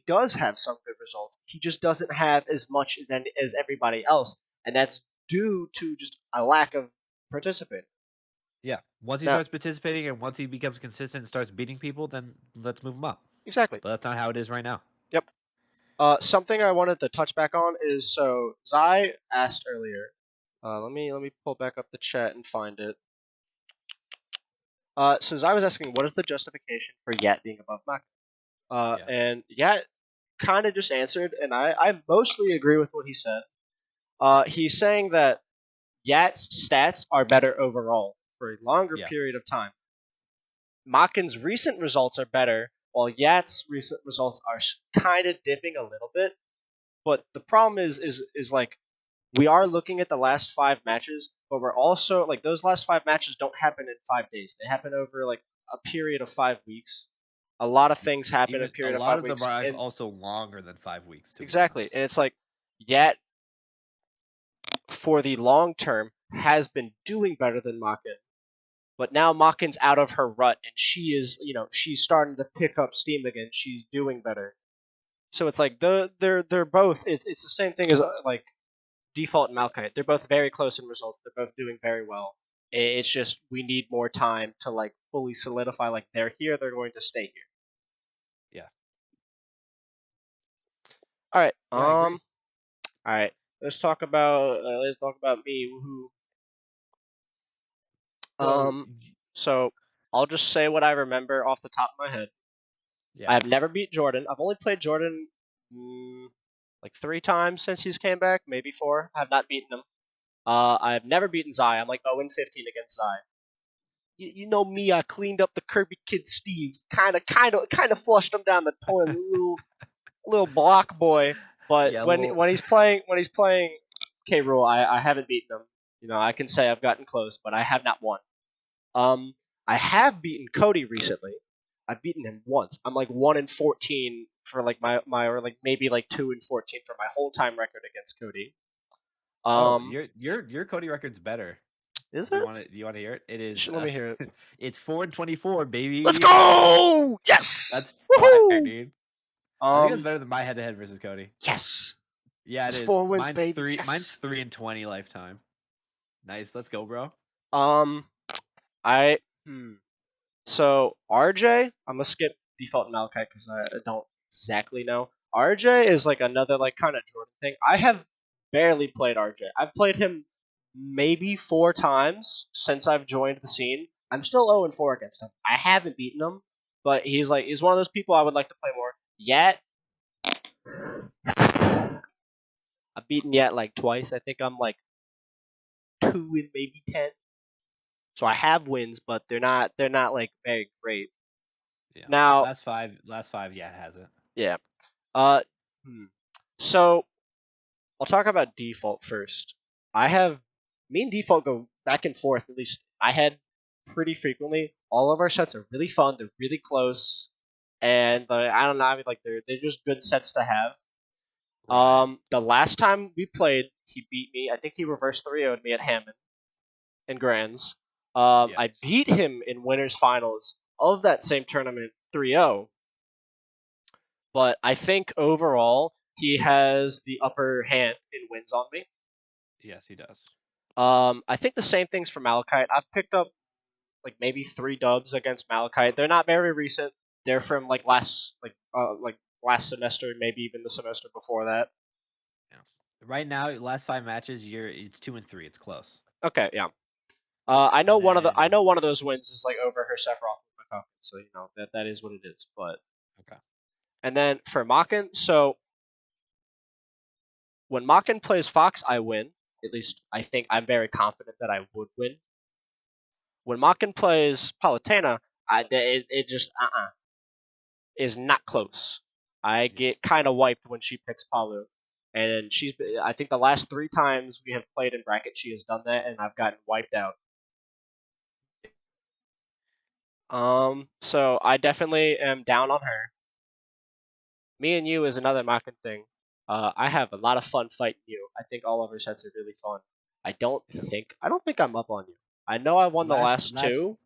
does have some good results. He just doesn't have as much as everybody else, and that's due to just a lack of participating. Yeah. Once he Now, starts participating and once he becomes consistent and starts beating people, then let's move him up. exactly. But that's not how it is right now. Yep. Something I wanted to touch back on is so Zai asked earlier. Let me pull back up the chat and find it. So Zai was asking, what is the justification for Yat being above Maka? Yeah. And Yat kind of just answered, and I mostly agree with what he said. He's saying that Yat's stats are better overall for a longer Yeah. period of time. Makin's recent results are better, while Yat's recent results are kind of dipping a little bit. But the problem is like we are looking at the last 5 matches, but we're also like those last 5 matches don't happen in 5 days. They happen over like a period of 5 weeks. A lot of things happen in a Even a period of lot five of them weeks, are and also longer than 5 weeks, to be exactly, honest. and it's like yet for the long term has been doing better than Makin, but now Makin's out of her rut and she is she's starting to pick up steam again. She's doing better. So it's like they're both it's the same thing as like Default and Malkite. They're both very close in results. They're both doing very well. It's just we need more time to like fully solidify. Like they're here, they're going to stay here. Yeah. All right. Yeah, I agree. All right. Let's talk about me. Woohoo. So, Um. So I'll just say what I remember off the top of my head. I yeah. have never beat Jordan. I've only played Jordan like 3 times since he's came back, maybe 4. I have not beaten him. I've never beaten Zai. I'm like 0-15 against Zai. You know me, I cleaned up the Kirby Kid Steve, kind of flushed him down the toilet, little block boy. But Yeah, when little when he's playing K. Rule, I haven't beaten him. I can say I've gotten close, but I have not won. Um, I have beaten Cody recently. I've beaten him once. I'm like 1-14 for like my or like maybe like 2-14 for my whole time record against Cody. Oh, Um, your Cody record's better. is Do you it? want to do you want to hear it? It is Let me hear it. it's 4-24, Let's baby. go! Yes! That's fire, Woohoo! dude. I think that's Um, better than my head to head versus Cody. yes. Yeah, it It's is. 4 wins, Mine's baby. three. Mine's Yes. 3 and 20 lifetime. Nice. Let's go, bro. Um, I So RJ, I'm gonna skip default Malachite because I don't exactly know. RJ is like another like kind of Jordan thing. I have barely played RJ. I've played him maybe 4 times since I've joined the scene. I'm still 0-4 against him. I haven't beaten him, but he's one of those people I would like to play more. Yet I've beaten Yet like twice. I think I'm like 2 and maybe 10. So I have wins, but they're not like very great. Yeah. Now, Last five. Last five. Yeah, it has it. yeah. Uh, hmm. So I'll talk about default first. I have Me and default go back and forth. At least I had pretty frequently. All of our sets are really fun. They're really close, and I don't know. I mean, like they're just good sets to have. Right. The last time we played, he beat me. I think he reversed 3-0'd me at Hammond in Grands. I Yes. beat him in winners finals of that same tournament 3-0. But I think overall he has the upper hand in wins on me. Yes, he does. I think the same things for Malachite. I've picked up like maybe 3 dubs against Malachite. They're not very recent. They're from like last semester, maybe even the semester before that. Yeah. Right now, last 5 matches, it's 2-3. It's close. Okay, yeah. And then I know one of those wins is like over her Sephiroth with my Falcon, so that is what it is. But okay. and then for Makin, so when Makin plays Fox, I win. At least I think I'm very confident that I would win. When Makin plays Palutena, it just is not close. I Yeah. get kind of wiped when she picks Palu, and I think the last 3 times we have played in bracket, she has done that, and I've gotten wiped out. So I definitely am down on her. Me and you is another Makin thing. I have a lot of fun fighting you. I think all of her sets are really fun. Yeah. I don't think I'm up on you. I know I won the Last last last 2, you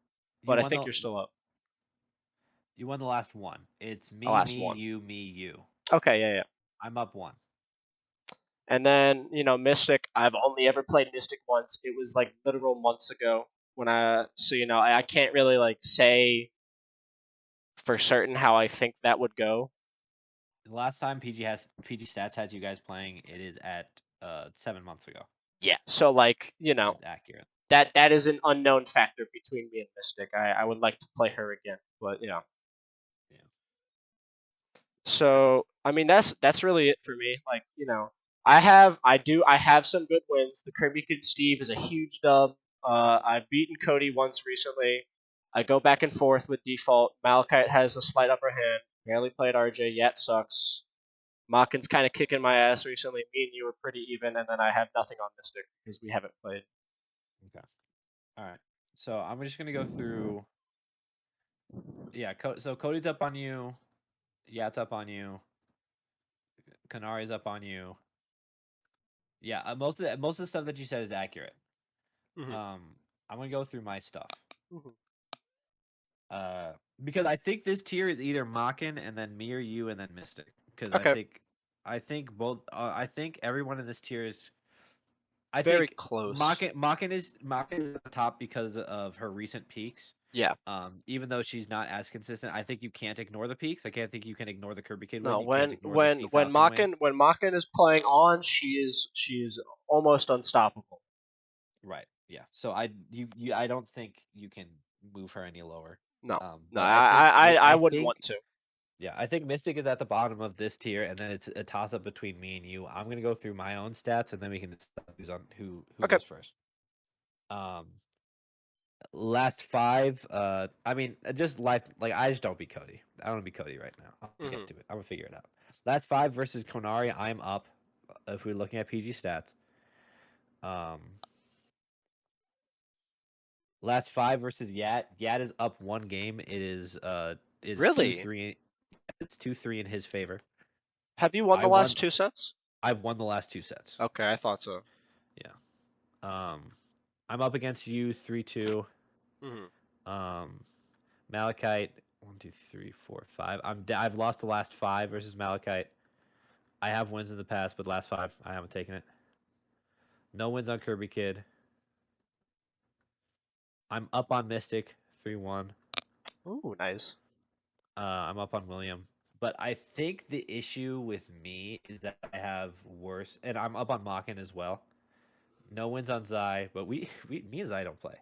but I won think the you're still up. you won the last one. It's The me, last me, one. you, me, you. Okay, yeah, yeah. I'm up one. And then, Mystic, I've only ever played Mystic once. It was like literal months ago so I can't really like say for certain how I think that would go. The last time PG Stats had you guys playing, it is at 7 months ago. Yeah. So like, It's accurate. that is an unknown factor between me and Mystic. I would like to play her again, but Yeah. So I mean that's really it for me. Like I have some good wins. The Kirby Kid Steve is a huge dub. I've beaten Cody once recently. I go back and forth with default. Malachite has a slight upper hand. Barely played RJ yet. Sucks. Makin's kind of kicking my ass recently. Me and you were pretty even, and then I have nothing on Mystic because we haven't played. Okay. All right. So I'm just gonna go through. Yeah. So Cody's up on you. Yat's up on you. Kanari's up on you. Yeah. Most of the stuff that you said is accurate. Mm-hmm. Um, I'm gonna go through my stuff. Mm-hmm. Because I think this tier is either Makin and then me or you and then Mystic. Because Okay. I think both. I think everyone in this tier is. I Very think close. Makin is at the top because of her recent peaks. Yeah. Even though she's not as consistent, I think you can't ignore the peaks. I can't think you can ignore the Kirby Kid win. No, You can't ignore the Sea Falcon win. When Makin is playing on, she's almost unstoppable. Right. Yeah. So I don't think you can move her any lower. No, no, But I think I wouldn't want to. yeah, I think Mystic is at the bottom of this tier, and then it's a toss up between me and you. I'm gonna go through my own stats, and then we can decide who Okay. goes first. Um, last five. I mean, just life. Like I just don't beat Cody. I don't beat Cody right now. I'm gonna Hmm. get to it. I'm gonna figure it out. Last five versus Konari. I'm up. If we're looking at PG stats. Um, last five versus Yat. Yat is up 1 game. It is two Really? three. It's 2-3 in his favor. Have you won I the last won. 2 sets? I've won the last 2 sets. Okay, I thought so. Yeah. I'm up against you 3-2. Hmm. Um, Malachite 1, 2, 3, 4, 5. I've lost the last five versus Malachite. I have wins in the past, but last 5 I haven't taken it. No wins on Kirby Kid. I'm up on Mystic 3-1. Ooh, nice. I'm up on William. But I think the issue with me is that I have worse, and I'm up on Makin as well. No wins on Zai, but me and Zai don't play.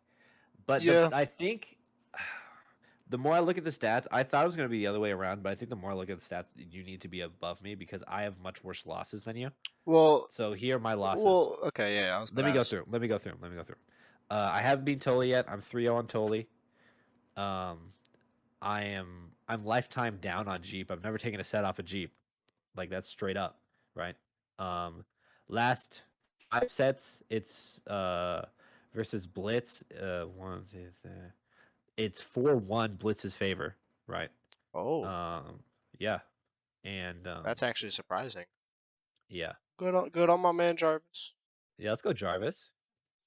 But Yeah. I think the more I look at the stats, I thought it was going to be the other way around, but I think the more I look at the stats, you need to be above me because I have much worse losses than you. Well, So here are my losses. well. Okay, yeah. I was Let gonna me go ask. through. Let me go through. Let me go through. I haven't beaten Toli yet. I'm 3-0 on Toli. Um, I'm lifetime down on Jeep. I've never taken a set off a Jeep. Like that's straight up, right? Um, last 5 sets, it's versus Blitz. One, two, three. It's 4-1 Blitz's favor, right? Oh, Um, yeah, and that's actually surprising. yeah, Good on my man Jarvis. yeah. Let's go, Jarvis.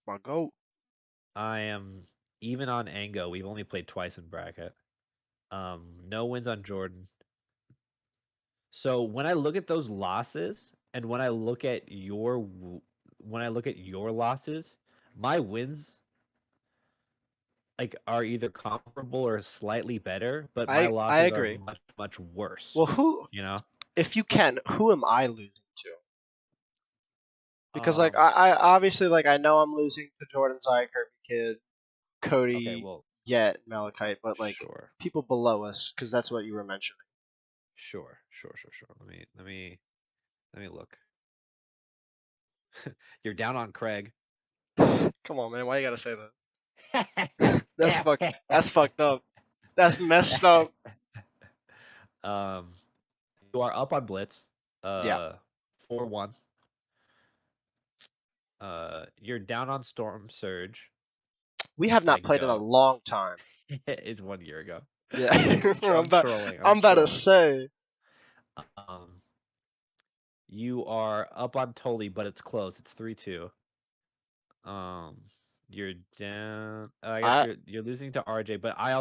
My goat. I am even on Ango. We've only played twice in bracket. No wins on Jordan. So when I look at those losses, and when I look at your losses, my wins like are either comparable or slightly better, but my I losses are agree. much worse. Well, who, You know, if you can, who am I losing to? Because like um, I obviously like I know I'm losing to Jordan Zai, Kirby Kid, okay, Cody, well, Yet, Malachite, but like sure, people below us, because that's what you were mentioning. sure. Let me look. You're down on Craig. Come on, man. Why you gotta say that? That's fucked up. That's messed up. um, you are up on Blitz. Yeah, 4-1. You're down on Storm Surge. we have not Like played in a long time. it's 1 year ago. Yeah, I'm trolling. I'm I'm about to trolling. say. Um, you are up on Tolly, but it's close. It's 3-2. Um, you're down. I guess I you're losing to RJ, but I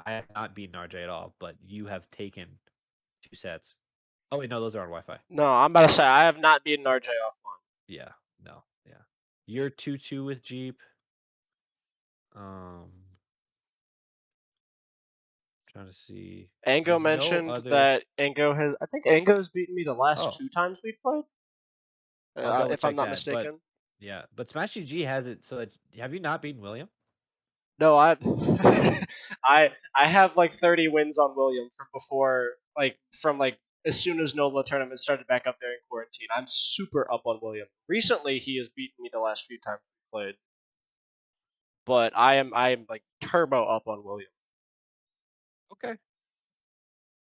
have not beaten RJ at all. But you have taken 2 sets. Oh wait, no, those are on Wi-Fi. no, I'm about to say I have not beaten RJ offline. Yeah, no, yeah. You're 2-2 with Jeep. Um, trying to see. Ango There's no mentioned other. that Ango has. I think Ango's beaten me the last Oh, 2 times we've played, I'll double if I'm check not that. But mistaken. yeah, but Smash GG has it so that have you not beaten William? No, I, I have like 30 wins on William from before, like from like as soon as NOLA tournament started back up there in quarantine. I'm super up on William. Recently, he has beaten me the last few times we played, but I am like turbo up on William. Okay.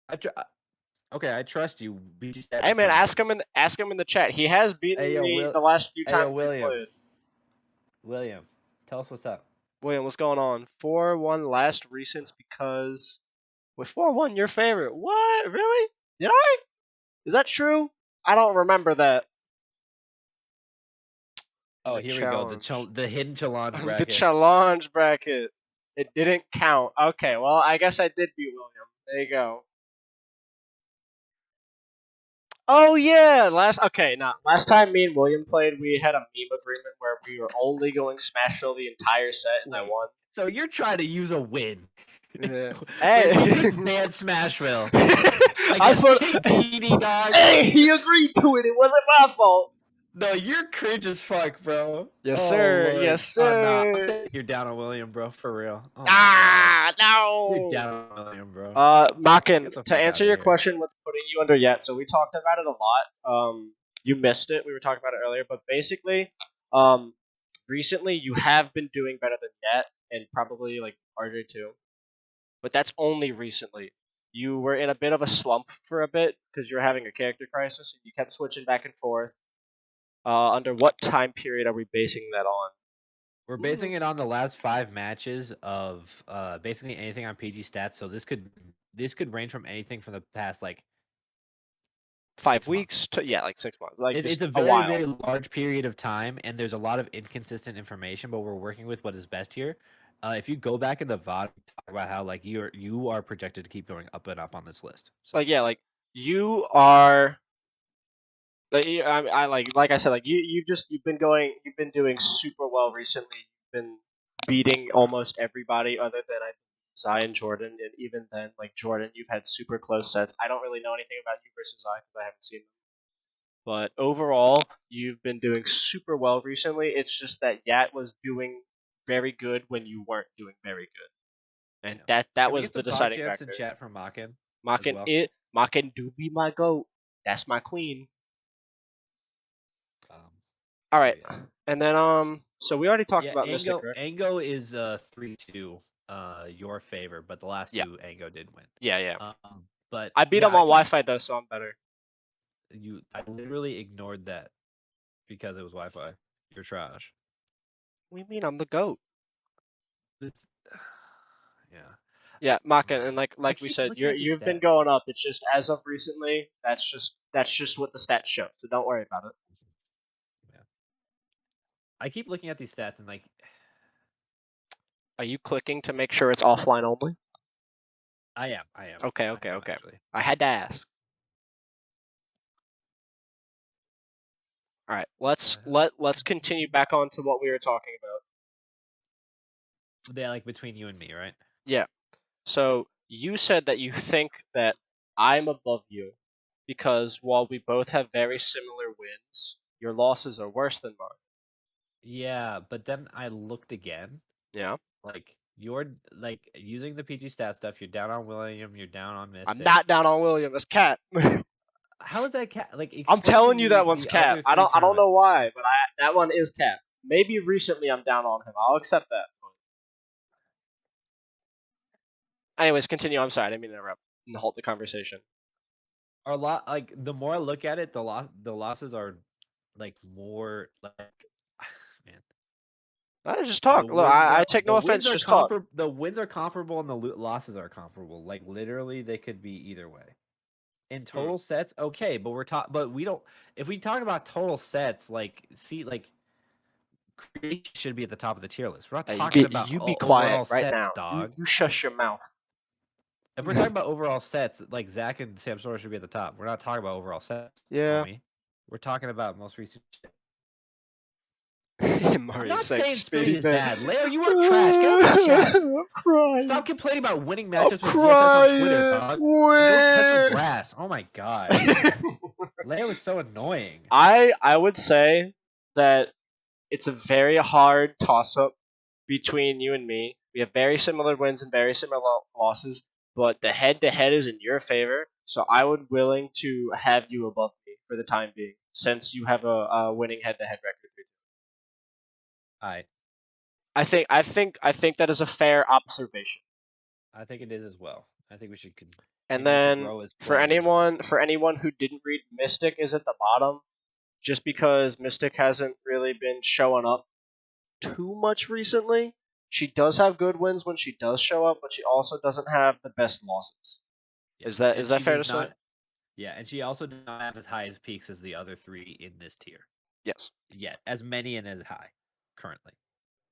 I tr- uh, okay, I trust you. BG stat Hey man, decision. ask him in the chat. He has beaten me the last few Hey yo, times we William. played. William, tell us what's up. William, what's going on? 4-1 last recents because with 4-1 your favorite. What? Really? Did I? Is that true? I don't remember that. Oh, The here we go. challenge. The hidden challenge The bracket. challenge bracket. It didn't count. Okay, well, I guess I did beat William. There you go. Oh yeah, last time me and William played, we had a meme agreement where we were only going Smashville the entire set, and I Wait. won. So you're trying to use a win Yeah. when we Hey, just banned Smashville I against put. KPD dog. Hey, he agreed to it. It wasn't my fault. No, you're cringe as fuck, bro. Yes, Oh sir. lord. Yes, Oh nah. I'm sir. saying you're down on William, bro. For real. Oh my god. Ah, You're no. down on William, bro. Makin, Get the to fuck answer out of your here. question, what's putting you under yet? So we talked about it a lot. You missed it. We were talking about it earlier, but basically, um, recently you have been doing better than Yet, and probably like RJ too. But that's only recently. You were in a bit of a slump for a bit because you were having a character crisis, and you kept switching back and forth. Under what time period are we basing that on? We're Hmm. basing it on the last 5 matches of basically anything on PG stats. So this could range from anything from the past like 5 6 months. weeks to yeah, like 6 months, like It's just a a very while. very large period of time, and there's a lot of inconsistent information. But we're working with what is best here. If you go back in the VOD, we talk about how like you are projected to keep going up and up on this list. So Like yeah, like you are. like I said, like you've been doing super well recently. You've been beating almost everybody other than Zai and Jordan, and even then, like Jordan, you've had super close sets. I don't really know anything about you versus Zai because I haven't seen them. But overall, you've been doing super well recently. It's just that Yat was doing very good when you weren't doing very good, and Yeah. that Can we was get the some pog deciding chants in factor. chat from Makin as Makin well? it, Makin do be my goat. That's my queen. Um, All so right, yeah. and then so we already talked Yeah, about Mystic, right? Ango is 3-2 your favor, but the last Yeah, two Ango did win. yeah. But I beat yeah, him on Wi-Fi though, so I'm better. I literally ignored that because it was Wi-Fi. You're trash. What do you mean I'm the goat? This- yeah. Yeah, Mm. Makin, and I like we keep said, looking at these you've been stats. going up. It's just as of recently, that's just what the stats show. So don't worry about it. Yeah. I keep looking at these stats and like Are you clicking to make sure it's offline only? I am. I am Okay. actually. I had to ask. All right, let's continue back on to what we were talking about. They like between you and me, right? Yeah. So you said that you think that I'm above you because while we both have very similar wins, your losses are worse than mine. Yeah, but then I looked again. Yeah. Like you're like using the PG stat stuff. You're down on William. You're down on I'm Mystic. not down on William. That's cat. How is that Like, I'm explain to telling you that me one's the cap. other I three don't know tournaments. why, but that one is cap. Maybe recently I'm down on him. I'll accept that. Anyways, continue. I'm sorry, I didn't mean to interrupt and halt the conversation. Are a lot like the more I look at it, the losses are like more like man. I just talk. Look, I take The no wins offense. are Just talk. comparable. The wins are comparable, and the losses are comparable. Like literally, they could be either way. In Hmm. total sets, okay, but but we don't. If we talk about total sets, like see, like creation should be at the top of the tier list. We're not Hey, talking about you be quiet overall right sets, now. dog. You shush your mouth. If we're talking about overall sets, like Zach and Sam Sora should be at the top. We're not talking about overall sets, are Yeah. we? We're talking about most recent shit. I'm Mario's not saying saying Spirit Speedy is Man. bad. Leo, you are trash. Get out of the chat. I'm crying. Stop complaining about winning I'm matchups with ZSS on Twitter, crying. dog. And go touch some Wait. grass. Oh my god. Leo is so annoying. I would say that it's a very hard toss up between you and me. We have very similar wins and very similar losses, but the head to head is in your favor. So I would willing to have you above me for the time being, since you have a winning head to head record. Alright. I think that is a fair observation. I think it is as well. I think we should And continue to then grow as for players. anyone who didn't read, Mystic is at the bottom, just because Mystic hasn't really been showing up too much recently. She does have good wins when she does show up, but she also doesn't have the best losses. Yeah. Is And that she fair does to say? not yeah, and she also does not have as high as peaks as the other three in this tier. Yes. Yet. As many and as high currently.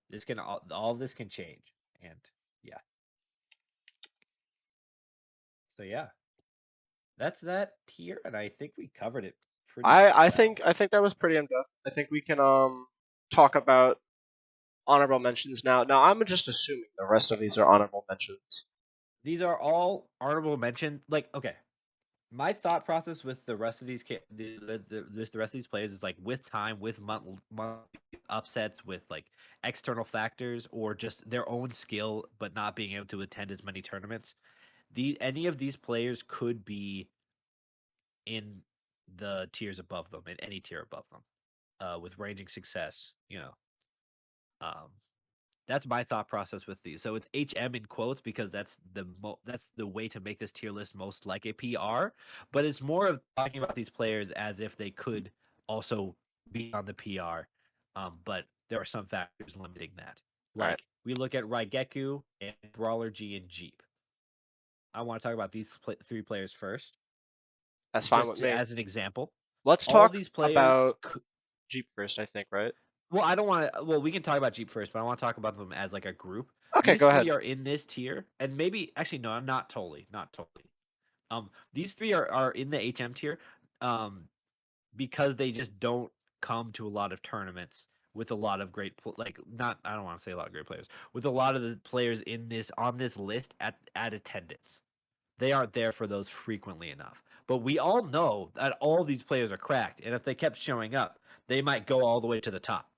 This can all this can change. And yeah. So yeah. That's that tier, and I think we covered it pretty well. I think that was pretty in depth. I think we can talk about honorable mentions now. Now I'm just assuming the rest of these are honorable mentions. These are all honorable mention. Like, okay, my thought process with the rest of these the rest of these players is like with time, with month upsets, with like external factors, or just their own skill, but not being able to attend as many tournaments. Any of these players could be in the tiers above them, in any tier above them, with ranging success. Um, That's my thought process with these. So it's HM in quotes because that's the way to make this tier list most like a PR. But it's more of talking about these players as if they could also be on the PR. But there are some factors limiting that. All right, Like we look at Raigeku and Brawler G and Jeep. I want to talk about these three players first, that's fine with just me. as an example. Let's All of talk these players about Jeep first. I think, right? well, I don't want to. Well, we can talk about Jeep first, but I want to talk about them as like a group. Okay, These go ahead. three are in this tier, and maybe actually no, I'm not totally, not totally. These three are in the HM tier. Um, because they just don't come to a lot of tournaments with a lot of great like not I don't want to say a lot of great players with a lot of the players in this on this list at attendance. They aren't there for those frequently enough. But we all know that all these players are cracked, and if they kept showing up, they might go all the way to the top.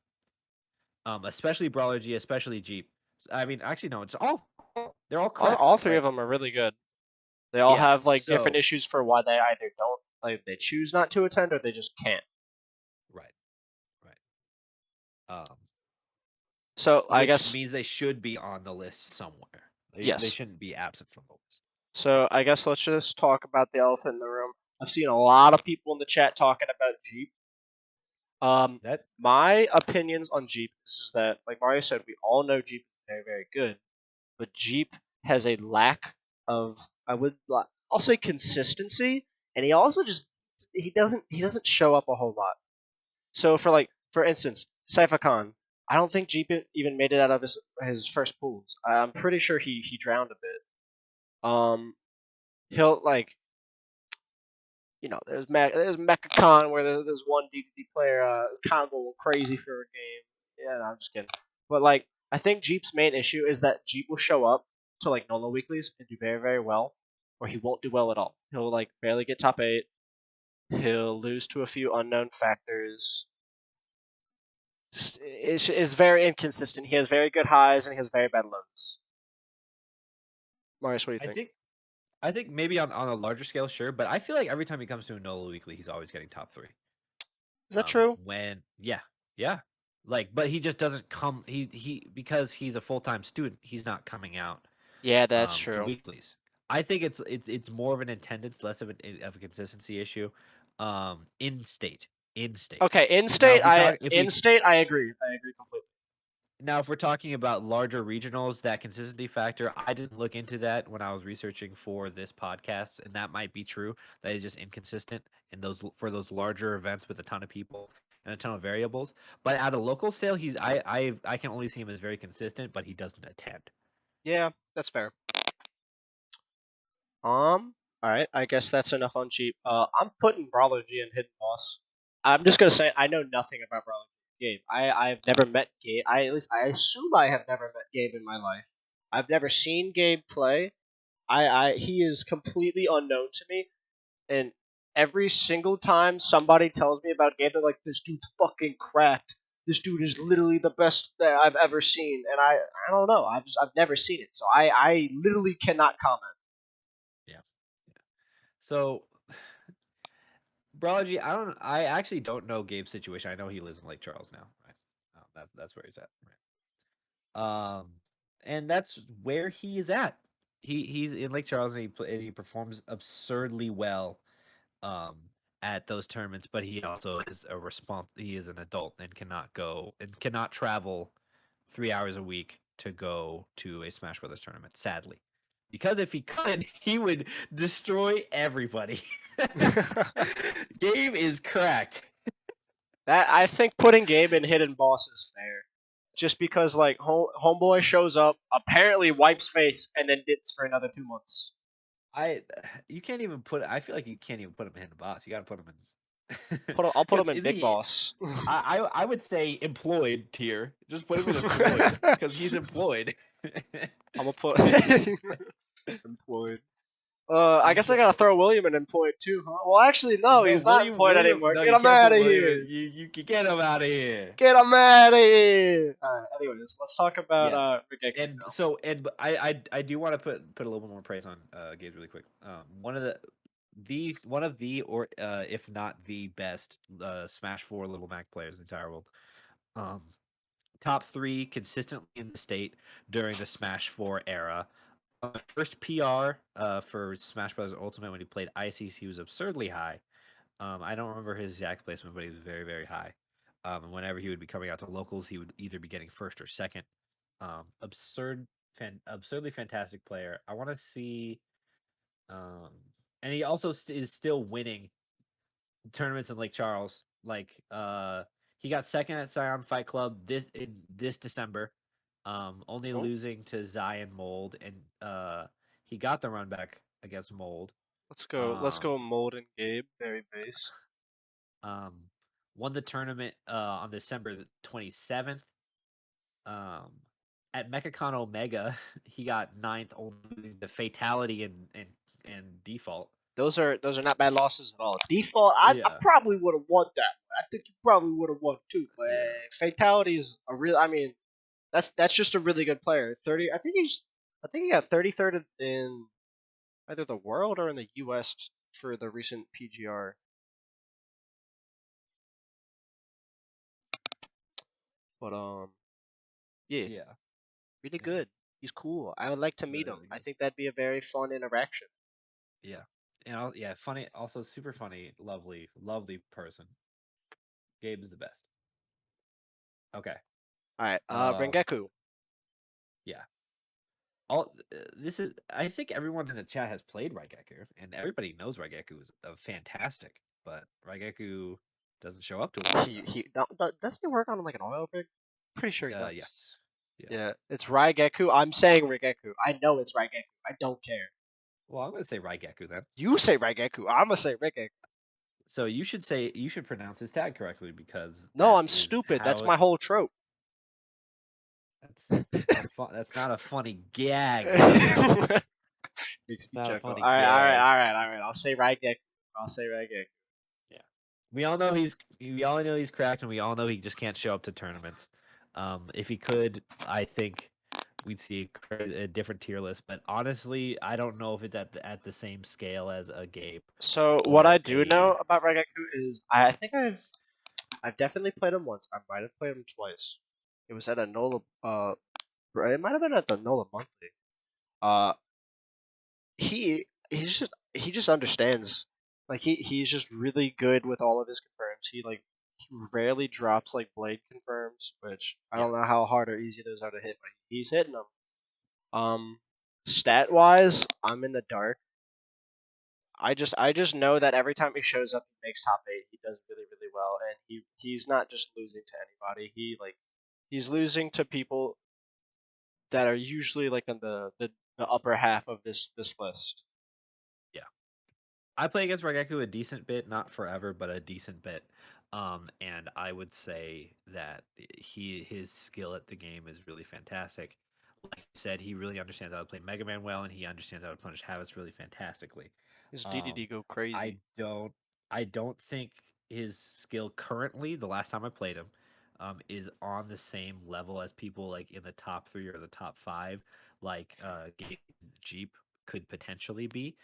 Especially Brawler G, especially Jeep. I mean, actually, no, it's all they're all cracked, All three of right? them are really good. They all Yeah. have like different So issues for why they either don't like they choose not to attend or they just can't. right, right. Um, So I which guess means they should be on the list somewhere. They yes. shouldn't be absent from the list. So I guess let's just talk about the elephant in the room. I've seen a lot of people in the chat talking about Jeep. Um, That my opinions on Jeep is that, like Mario said, we all know Jeep is very, very good, but Jeep has a lack of, I'll say consistency, and he also just he doesn't show up a whole lot. So for instance, Saifa Khan, I don't think Jeep even made it out of his first pools. I'm pretty sure he drowned a bit. He'll like there's Mecha Con where there's one DDD player kind of going crazy for a game. Yeah, no, I'm just kidding. But like, I think Jeep's main issue is that Jeep will show up to like Nolo weeklies and do very very well, or he won't do well at all. He'll like barely get top 8. He'll lose to a few unknown factors. It's very inconsistent. He has very good highs and he has very bad lows. Marius, what do you I think? think I think maybe on a larger scale, sure, but I feel like every time he comes to a NOLA weekly, he's always getting top 3. Is that true? When yeah, like, but he just doesn't come. He because he's a full time student, he's not coming out Yeah, that's to true. weeklies. I think it's more of an attendance, less of a consistency issue. In state, in state. Okay, Now, if we talk, if in we state I agree. I agree completely. now if we're talking about larger regionals, that consistency factor, I didn't look into that when I was researching for this podcast, and that might be true. That is just inconsistent in those for those larger events with a ton of people and a ton of variables. But at a local scale, I can only see him as very consistent, but he doesn't attend. Yeah, that's fair. All right. I guess that's enough on cheap. I'm putting Brawler G in Hidden Boss. I'm just gonna say I know nothing about Brawler Gabe. I've never met Gabe. I assume I have never met Gabe in my life. I've never seen Gabe play. He is completely unknown to me, and every single time somebody tells me about Gabe, they're like, "This dude's fucking cracked. This dude is literally the best that I've ever seen." And I don't know. I've never seen it, so I literally cannot comment. Yeah. So, Brology, I actually don't know Gabe's situation. I know he lives in Lake Charles now. Right. That's where he's at. Right. And that's where he is at. He's in Lake Charles and he performs absurdly well um at those tournaments, but he also is he is an adult and cannot travel 3 hours a week to go to a Smash Brothers tournament, sadly. Because if he could, he would destroy everybody. Game is cracked. That I think putting Gabe in Hidden Boss is fair. Just because like Homeboy shows up, apparently wipes face, and then dips for another 2 months. I you can't even put. I feel like you can't even put him in the boss. You got to put him in. I'll put Because him in is Big he? Boss. I would say employed tier. Just put him in employed because he's employed. I'm gonna put employed. I He's guess I gotta throw William in employed too, huh? Well, actually, no, no he's not employed William. anymore. No, Get you him can't out put of William in. here. You can get him out of here. Get him out of here. All right. Anyways, let's talk about Yeah. Ridiculous And now. so and I do want to put a little bit more praise on Gabe really quick. One of the or if not the best Smash Four Little Mac players in the entire world. Um, top 3 consistently in the state during the Smash 4 era. First PR for Smash Bros. Ultimate when he played ICC, he was absurdly high. I don't remember his exact placement, but he was very, very high. And whenever he would be coming out to locals, he would either be getting first or second. Absurdly fantastic player. I want to see, um, and he also is still winning tournaments in Lake Charles. Like he got second at Scion Fight Club this December. Only Oh, losing to Zion Mold, and he got the run back against Mold. let's go. Let's Um go. Mold and Gabe, very based. Um, won the tournament on December 27th. Um, at MechaCon Omega, he got ninth, only the fatality and default. Those are not bad losses at all. Default, I Yeah, probably would have won that one. I think you probably would have won too. But yeah, fatality is a real. I mean, that's just a really good player. 30. I think he got 33rd in either the world or in the U.S. for the recent PGR. But yeah, yeah, really yeah. good. He's cool. I would like to meet Really, him. really I good. think that'd be a very fun interaction. Yeah, yeah, funny. Also, super funny, lovely, lovely person. Gabe is the best. Okay. All right, Uh, Rengeku. yeah. All this is. I think everyone in the chat has played Raigeku, and everybody knows Raigeku is fantastic. But Raigeku doesn't show up to a lot of stuff. He doesn't he work on like an oil rig? Pretty sure he does. Yes. Yeah. Yeah, it's Raigeku. I'm saying Rigeku. I know it's Raigeku. I don't care. Well, I'm gonna say Raigeku then. You say Raigeku. I'm gonna say Rigeku. So you should pronounce his tag correctly because No, that I'm is stupid. That's how my whole trope. that's not fun. That's not a funny gag. Makes It's me not a chuckle. funny All right, all right, gag. all right, all right. I'll say Raigeku. I'll say Raigeku. Yeah. We all know he's cracked and we all know he just can't show up to tournaments. If he could, I think we'd see a different tier list, but honestly, I don't know if it's at the same scale as a Gabe So what I or do know a about Raigeku is I think I've definitely played him once. I might have played him twice. It was at a Nola. It might have been at the Nola Monthly. Uh, he just understands. Like he's just really good with all of his confirms. He rarely drops like blade confirms, which I yeah. don't know how hard or easy those are to hit, but he's hitting them. Um, stat wise, I'm in the dark. I just know that every time he shows up, he makes top eight. He does really really well, and he's not just losing to anybody. He's losing to people that are usually like in the upper half of this list. Yeah. I play against Rageku a decent bit, not forever, but a decent bit. And I would say that his skill at the game is really fantastic. Like you said, he really understands how to play Mega Man well, and he understands how to punish habits really fantastically. His Um, DDD go I crazy. don't I don't think his skill currently, the last time I played him, is on the same level as people like in the top three or the top five, like Jeep could potentially be.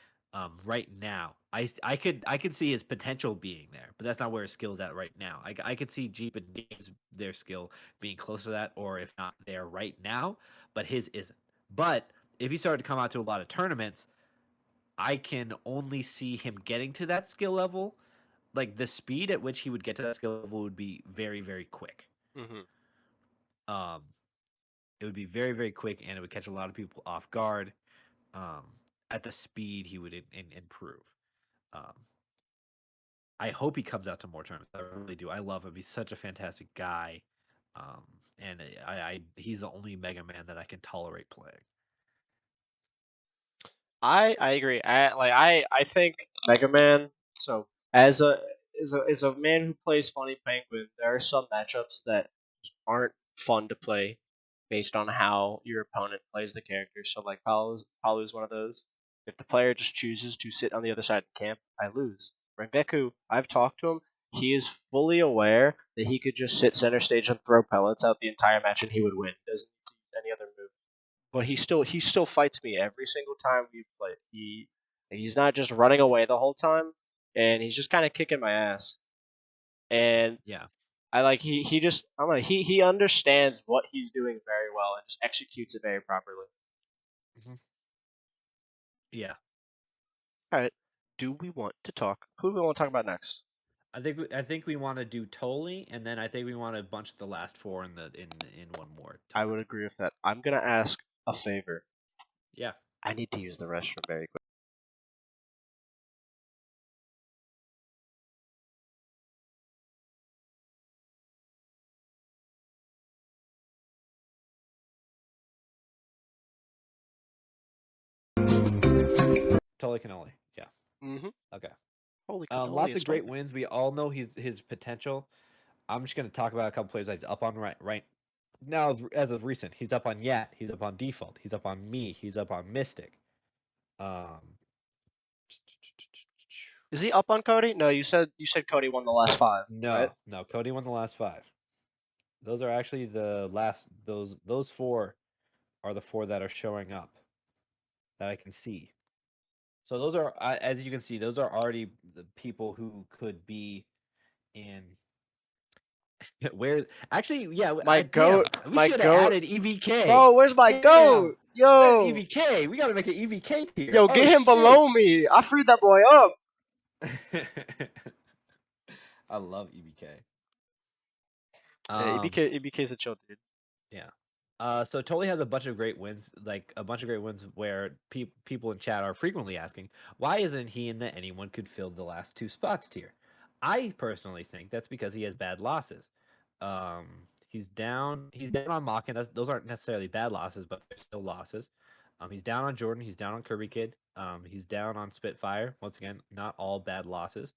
Right now, I could see his potential being there, but that's not where his skill's at right now. I could see Jeep and Games their skill being close to that, or if not there right now, but his isn't. But if he started to come out to a lot of tournaments, I can only see him getting to that skill level. Like the speed at which he would get to that skill level would be very, very quick. Hmm. Um, it would be very, very quick, and it would catch a lot of people off guard. Um, at the speed he would improve. Um, I hope he comes out to more tournaments. I really do. I love him. He's such a fantastic guy. Um, and he's the only Mega Man that I can tolerate playing. I agree. I think Mega Man. So as a man who plays Funny Penguin, there are some matchups that aren't fun to play based on how your opponent plays the character. So like Palu's one of those. If the player just chooses to sit on the other side of the camp, I lose. Rengeku, I've talked to him. He is fully aware that he could just sit center stage and throw pellets out the entire match and he would win. Doesn't need to use any other move. But he still fights me every single time we've played. He's not just running away the whole time, and he's just kind of kicking my ass. And Yeah. I like he just I'm like he understands what he's doing very well and just executes it very properly. Hmm. Yeah. All right, do we want to talk? Who do we want to talk about next? I think we want to do Tolly, and then I think we want to bunch the last four in one more I topic. would agree with that. I'm gonna ask a favor. Yeah. I need to use the restroom very quick. Totally cannoli. Yeah. Mm-hmm. Okay. Holy cannoli, Lots it's of great Monday. wins. We all know his potential. I'm just gonna talk about a couple players that he's up on right now. As of recent, he's up on Yat. He's up on Default. He's up on me. He's up on Mystic. Um, Is he up on Cody? No, you said Cody won the last 5, right? no. Cody won the last 5. Those are actually the last. Those 4 are the 4 that are showing up that I can see. So those are, as you can see, those are already the people who could be in. Where actually, yeah, My damn, goat, we my should have goat, added EVK. bro. Where's my Damn, goat? where's Yo, EVK? We gotta make an EVK tier. yo, Oh get him shit! below me. I freed that boy up. I love EVK. Yeah, EBK is a chill dude. Yeah. So Totally has a bunch of great wins, like a bunch of great wins where people in chat are frequently asking, why isn't he in the anyone could fill the last 2 spots tier? I personally think that's because he has bad losses. Um, he's down on Mach, and those aren't necessarily bad losses, but they're still losses. He's down on Jordan, he's down on Kirby Kid, he's down on Spitfire. Once again, not all bad losses.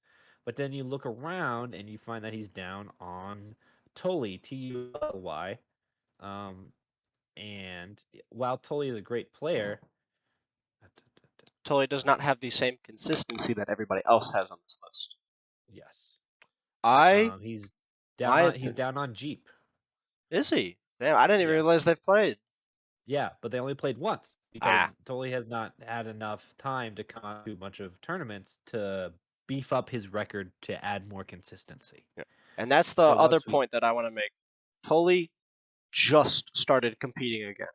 But then you look around and you find that he's down on Tully, Tuly. Um, and while Tully is a great player, Totally does not have the same consistency that everybody else has on this list. yes, I he's my down on Jeep. Is he? Damn, I didn't even Yeah, realize they've played. yeah, but they only played once Ah, because Tully has not had enough time to come out to a bunch of tournaments to beef up his record to add more consistency. yeah. And that's the So other once we, point that I want to make. Tully just started competing again,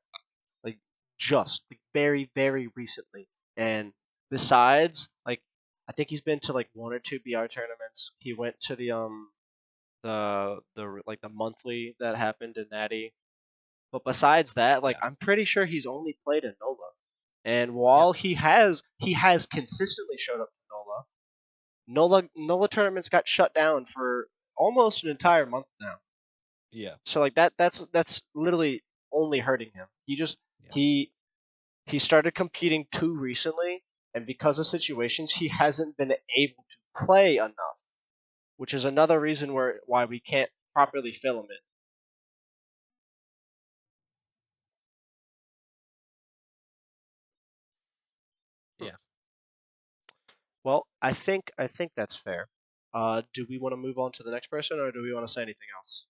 like just like very very recently. And besides, like I think he's been to like 1 or 2 BR tournaments. He went to the like the monthly that happened in Natty. But besides that, like yeah, I'm pretty sure he's only played in NOLA. And yeah, while he has consistently showed up in NOLA tournaments got shut down for almost an entire month now. yeah, So like that's literally only hurting him. yeah, He started competing too recently, and because of situations, he hasn't been able to play enough, which is another reason why we can't properly fill him in. Hmm. yeah. Well, I think that's fair. Do we want to move on to the next person, or do we want to say anything else?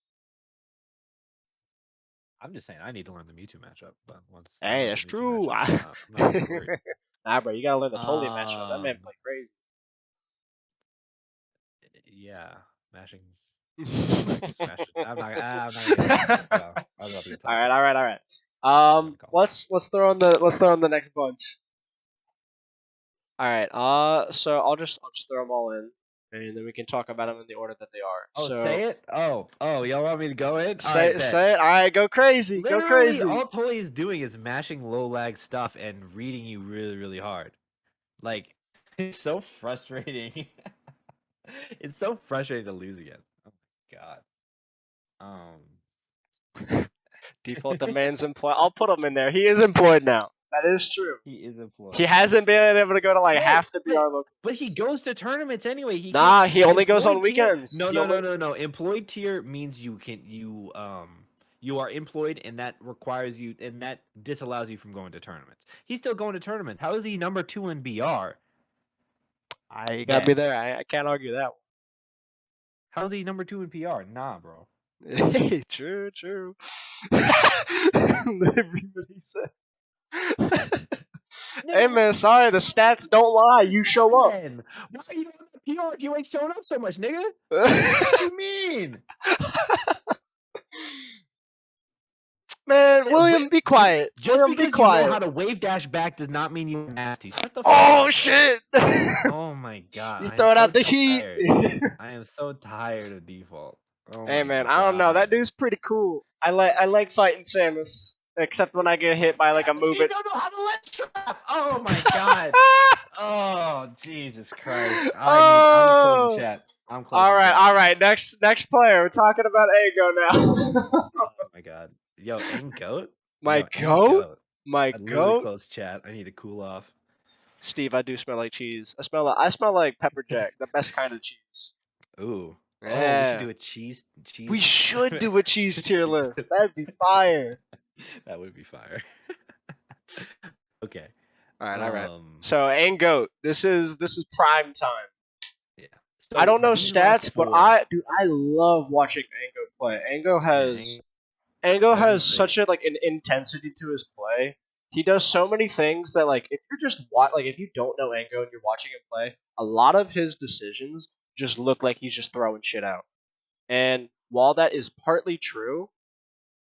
I'm just saying I need to learn the Mewtwo matchup, but once I Hey, learn the that's Mewtwo true. matchup, I'm not really worried. Nah, bro, you gotta learn the Totally matchup. That man Um, play crazy. yeah, mashing Flex smash it. I'm not gonna get toxic. Well, I was about to get All right, toxic. all right, all right. I'm gonna calm down. Let's throw on the next bunch. All right. So I'll just throw them all in, and then we can talk about them in the order that they are. Oh, So say it. Oh, y'all want me to go in? All right, bet. say it. All right, go crazy, go Literally, crazy. all Toei is doing is mashing low lag stuff and reading you really, really hard. Like, it's so frustrating. It's so frustrating to lose again. Oh my god. Default demands employed. I'll put him in there. He is employed now. That is true. He is He employed. hasn't been able to go to like Wait, half the BR but he locals. goes to tournaments anyway. He can Nah, he only goes on employed tier. weekends. No, He no, only no, no, no. Employed tier means you are employed, and that requires you, and that disallows you from going to tournaments. He's still going to tournaments. How is he number 2 in BR? I got me Bet. there. I can't argue that How is he number 2 in PR? Nah, bro. one. True, true. Everybody said. Hey Nigga, man, sorry, the stats don't lie. You show up. man, why are you not in PR if you ain't showing up so much, nigga? What you mean? Man, William, be quiet. Just William, be because you know quiet. how to wave dash back does not mean you're nasty. Shut the fuck Oh up. shit! Oh my god, He's I am throwing so out the heat. tired. I am so tired of default. Oh Hey my man, I don't know. That god. dude's pretty cool. I like fighting Samus, except when I get hit by like a Samus, move you it. don't know how to let trap. Oh my god. Oh Jesus Christ. I'm closing Oh, chat. I'm closing chat. all right. Next player. We're talking about Ego now. Oh my god. Yo, ain't goat? My Yo, ain't goat, goat. my I literally goat. closed chat. I need to cool off. Steve, I do smell like cheese. I smell like pepper jack, the best kind of cheese. Ooh. Oh, we should Yeah. do a cheese We cheese. should do a cheese tier list. That'd be fire. That would be fire. Okay. All right, all right. Um. So, and goat. This is prime time. Yeah. I So don't know these last stats, but four. I love watching Ango play. Yeah. Ango has Anger's great. such a like an intensity to his play. He does so many things that like if you're just like if you don't know Ango and you're watching him play, a lot of his decisions just look like he's just throwing shit out. And while that is partly true,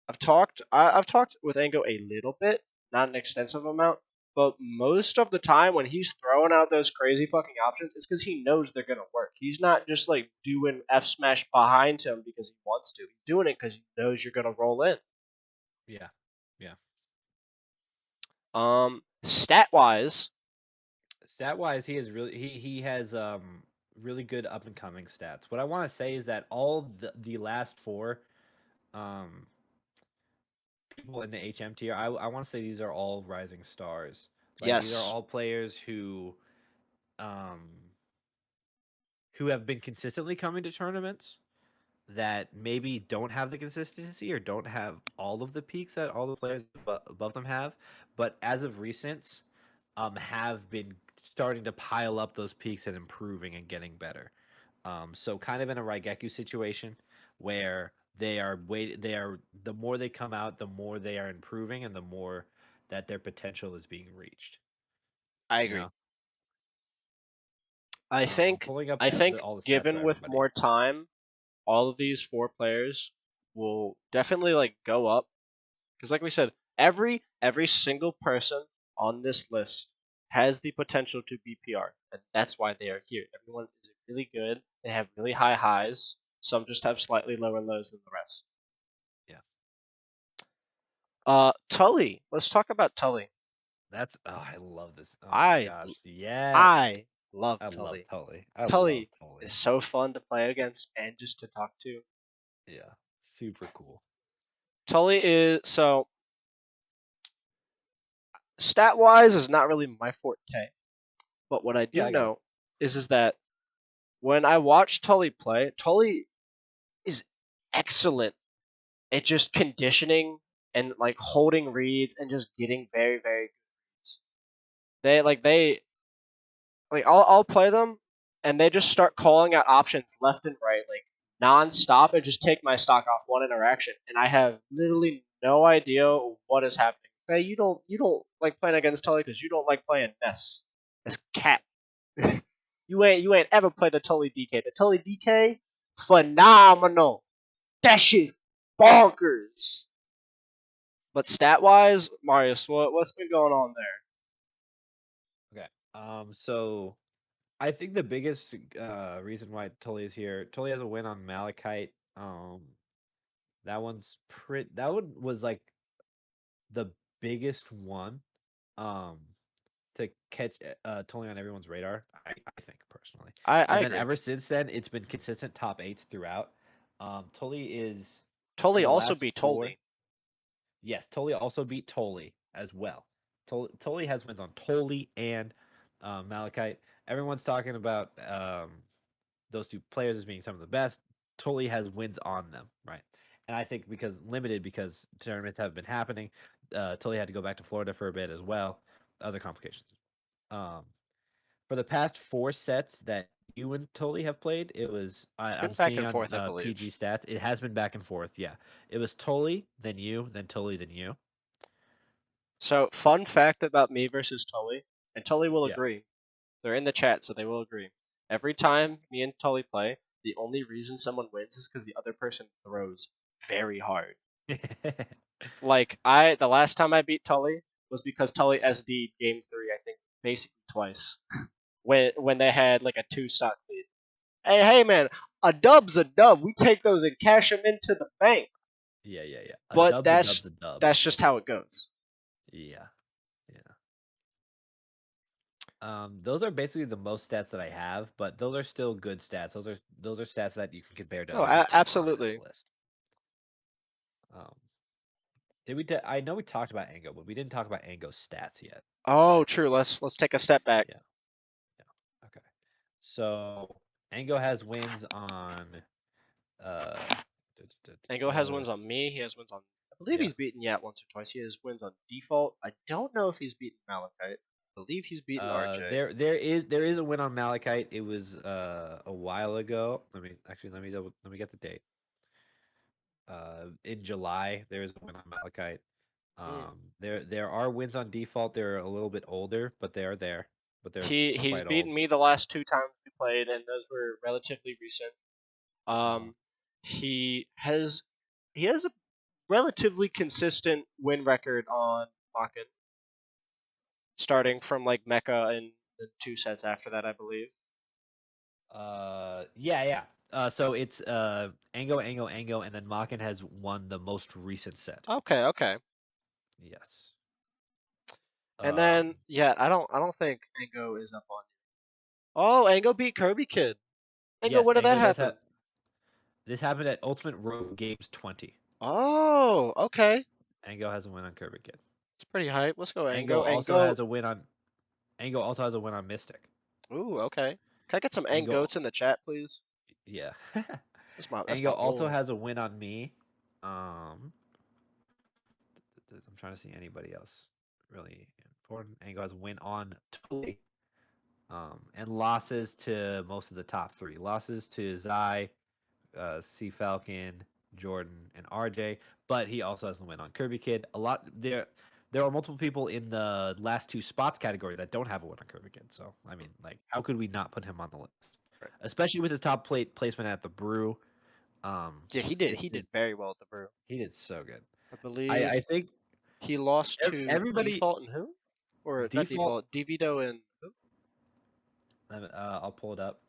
I've talked with Ango a little bit, not an extensive amount, but most of the time when he's throwing out those crazy fucking options, it's because he knows they're gonna work. He's not just like doing F smash behind him because he wants to. He's doing it because he knows you're gonna roll in. Yeah. Yeah. Stat wise, Stat wise, he has really good up and coming stats. What I want to say is that all the last four um people in the HM tier, I want to say these are all rising stars. Like these are yes, all players um who have been consistently coming to tournaments that maybe don't have the consistency or don't have all of the peaks that all the players above them have, but as of recent, have been starting to pile up those peaks and improving and getting better. So kind of in a Raigeki situation where they are the more they come out, the more they are improving and the more that their potential is being reached. I You agree. know, I I'm think pulling up I think all the stats for given with everybody. more time, all of these four players will definitely like go up. Because, like we said, every single person on this list has the potential to be PR, and that's why they are here. Everyone is really good. They have really high highs. Some just have slightly lower lows than the rest. Yeah, Tully. Let's talk about Tully. that's I love this. Oh my I gosh, yes, I love I love Tully. Tully. I love Tully is Tully. so fun to play against and just to talk to. Yeah, super cool. Tully is so stat wise is not really my forte, but what I Yeah, do I get it. know is that when I watch Tully play, Tully is excellent at just conditioning and like holding reads and just getting very very good reads. They like I'll play them and they just start calling out options left and right like non-stop and just take my stock off one interaction and I have literally no idea what is happening. Hey, you don't like playing against Tully because you don't like playing Ness. That's cat. You ain't ever played the Tully DK. The Tully DK, phenomenal. That shit's bonkers. But stat wise, Marius, what's been going on there? Okay. So I think the biggest reason why Tully is here, Tully has a win on Malachite. That one's pretty. That one was like the biggest one. Um, to catch Tully on everyone's radar. I think personally, I and then agree. ever since then, it's been consistent top eights throughout. Tully is for Tully the also last beat four. Tully. Yes, Tully also beat Tully as well. Tully has wins on Tully and Malachite. Everyone's talking about those two players as being some of the best. Tully has wins on them, right? And I think because tournaments have been happening, Tully had to go back to Florida for a bit as well. Other complications. Um, for the past four sets that you and Tully have played, it was It's been I'm back seeing and on forth, I PG believe. stats. It has been back and forth. Yeah, it was Tully, then you, then Tully, then you. So, fun fact about me versus Tully, and Tully will Yeah. agree. They're in the chat, so they will agree. Every time me and Tully play, the only reason someone wins is because the other person throws very hard. Like the last time I beat Tully was because Tully SD'd game three, I think, basically twice. When they had like a two stock lead. Hey man, a dub's a dub. We take those and cash them into the bank. Yeah, yeah, yeah. A But dub's a that's dub's a dub. that's just how it goes. Yeah, yeah. Those are basically the most stats that I have, but those are still good stats. Those are stats that you can compare to Oh, other people on this absolutely. list. Um, Did we? I know we talked about Ango, but we didn't talk about Ango's stats yet, Oh, right? true. Let's take a step back. Yeah. Yeah. Okay. So Ango has wins on uh, Ango has wins on me. He has wins on. I believe yeah. he's beaten Yat once or twice. He has wins on default. I don't know if he's beaten Malachite. I believe he's beaten RJ. There is a win on Malachite. It was a while ago. Let me get the date. In July there is a win on Malachite. Mm. There are wins on default. They're a little bit older, but they are there. But they're He's quite beaten old. me the last two times we played, and those were relatively recent. Uh, Um, he has he has a relatively consistent win record on Makin, starting from like Mecca and the two sets after that, I believe. yeah, yeah. So it's Ango, and then Makin has won the most recent set. Okay, okay. Yes. And then Um, yeah, I don't think Ango is up on you. Oh, Ango beat Kirby Kid. Ango, yes, when did that Ango does happen? have. This happened at Ultimate Road Games 20. Oh, okay. Ango has a win on Kirby Kid. It's pretty hype. Let's go, Ango Ango. also Ango. has a win on. Ango also has a win on Mystic. Ooh, okay. Can I get some Ango, Angoats in the chat, please? yeah. That's Ango my also boy. has a win on me. Um, I'm trying to see anybody else really important. Ango has a win on Tully. And losses to most of the top three. Losses to Zai, C Falcon, Jordan, and RJ. But he also has a win on Kirby Kid. A lot there. There are multiple people in the last two spots category that don't have a win on Kirby Kid. So I mean, like, how could we not put him on the list? Right. Especially with his top plate placement at the Brew. Yeah, he did. His, He did his very well at the brew. he did so good. I I believe think he lost to everybody Default and who? Or not default. Default, Devito and who? I'll pull it up.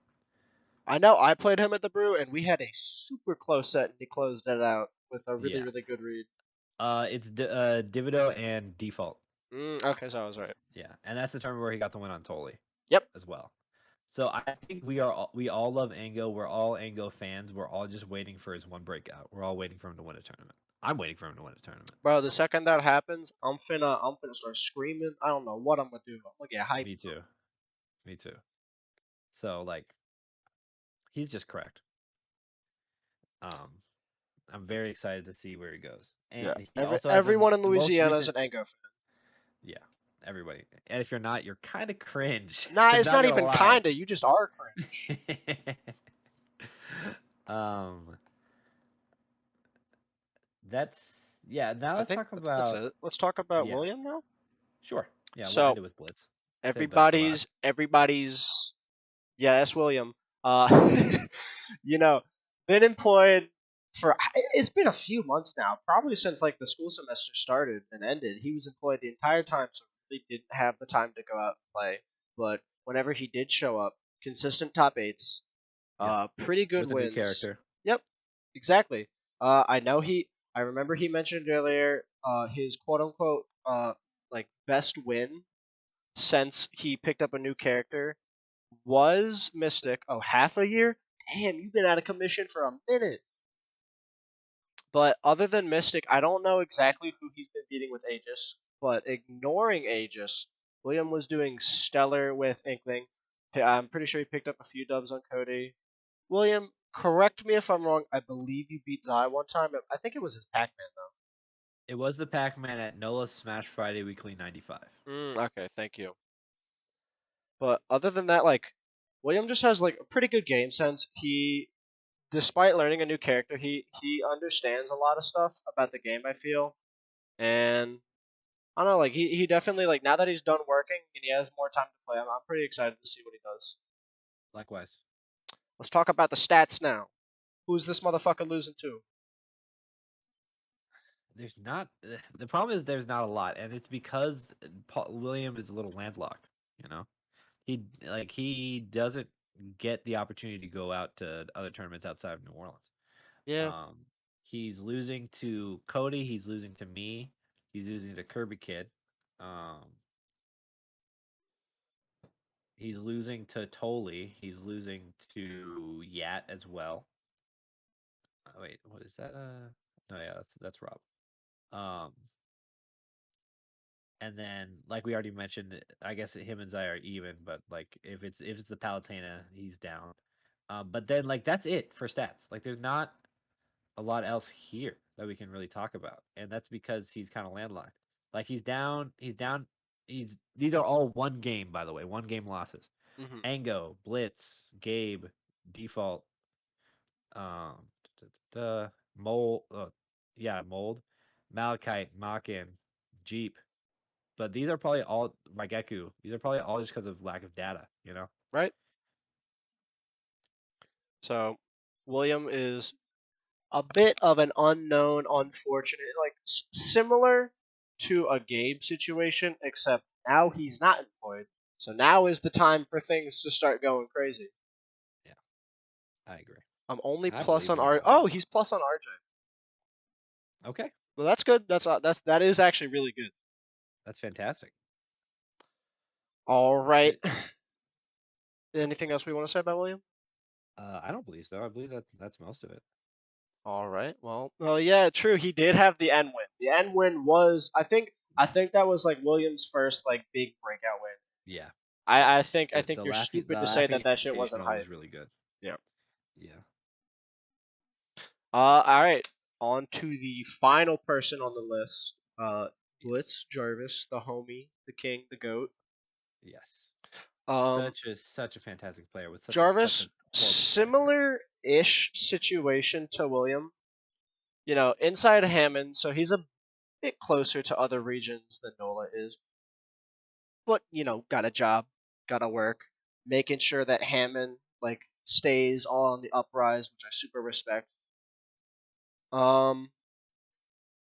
I know I played him at the brew, and we had a super close set, and he closed it out with a really, Yeah. really good read. It's Divido and default. Okay, so I was right. Yeah, and that's the tournament where he got the win on Tolly Yep. as well. So I think we all love Ango. We're all Ango fans. We're all just waiting for his one breakout. We're all waiting for him to win a tournament. I'm waiting for him to win a tournament. Bro, the second that happens, I'm finna start screaming. I don't know what I'm gonna do. I'm gonna get hyped. Me too. Me too. So like he's just correct. Um I'm very excited to see where he goes. Yeah. And he also has Everyone in the most Louisiana is recent an Ango fan. yeah, everybody. And if you're not, you're kind of cringe. Nah, it's Not not gonna even lie. kinda. You just are cringe. um That's yeah. Now I let's think talk that's about it. Let's talk about yeah, William now. sure, yeah. We'll end So it with Blitz. Save best for last. everybody's yeah, that's William. Uh, you know, been employed for it's been a few months now, probably since like the school semester started and ended. He was employed the entire time, so really didn't have the time to go out and play. But whenever he did show up, consistent top eights, Yeah, pretty good with a new wins. character. Yep, exactly. I know he. I remember he mentioned earlier his quote unquote like best win since he picked up a new character was Mystic. Oh, half a year? Damn, you've been out of commission for a minute. But other than Mystic, I don't know exactly who he's been beating with Aegis. But ignoring Aegis, William was doing stellar with Inkling. I'm pretty sure he picked up a few dubs on Cody. William, correct me if I'm wrong. I believe you beat Zai one time. I think it was his Pac-Man It was the Pac-Man at NOLA Smash Friday Weekly 95. though. Okay, thank you. But other than that, like William just has like a pretty good game sense. Despite learning a new character, he understands a lot of stuff about the game. I feel, and I don't know, like he definitely like now that he's done working and he has more time to play. I'm pretty excited to see what he does. Likewise, Let's talk about the stats now. Who's this motherfucker losing to? there's not. The problem is there's not a lot, and it's because William is a little landlocked. You know, he doesn't get the opportunity to go out to other tournaments outside of New Orleans. Yeah, Um, he's losing to Cody. He's losing to me. He's losing to Kirby Kid. Um, he's losing to Tolly. He's losing to Yat as well. Oh, wait, what is that? No, yeah, that's Rob. Um, and then like we already mentioned, I guess him and Zai are even, but like if it's the Palutena, he's down. But then like that's it for stats. Like there's not a lot else here that we can really talk about, and that's because he's kind of landlocked. Like he's down, he's down. He's these are all one game, by the way, one game losses. Hmm. Ango, Blitz, Gabe, Default, um, Mold, yeah, Mold, Malachite, Makin, Jeep. But these are probably all Raigeki. These are probably all just because of lack of data, you know? Right. So William is a bit of an unknown, unfortunate, like similar to a Gabe situation, except now he's not employed. So now is the time for things to start going crazy. Yeah, I agree. I'm only I plus believe on in R. William. Oh, he's plus on RJ. Okay, Well, that's good. That is actually really good. that's fantastic. All right. It, Anything else we want to say about William? I don't believe so. I believe that's most of it. All right. Well, yeah, true. He did have the N win. The N win was, I think that was like Williams' first like big breakout win. Yeah, I think you're the stupid to say laughing that that shit wasn't invitational was hype. really good. Yeah. Yeah. All right. On to the final person on the list. Yes. Blitz Jarvis, the homie, the king, the goat. Yes. Um, Such a fantastic player with such Jarvis, a horrible character. similar-ish situation to William. Inside Hammond, so he's a bit closer to other regions than Nola is, but got a job, got to work, making sure that Hammond like stays on the uprise, which I super respect. Um,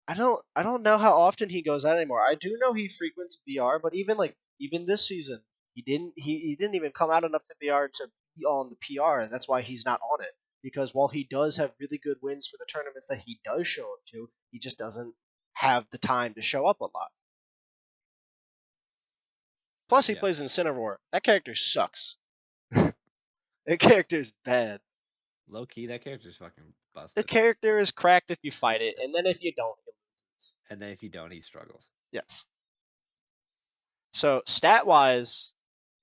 I don't know how often he goes out anymore. I do know he frequents BR, but even this season, he didn't even come out enough to BR to be on the PR, and that's why he's not on it. Because while he does have really good wins for the tournaments that he does show up to, he just doesn't have the time to show up a lot. Plus, he Yeah. plays in Cineroar. That character sucks. That character is bad. Low key, that character's fucking The busted. character is cracked if you fight it, and then if you don't, it loses. And then if you don't, he struggles. Yes. So stat wise,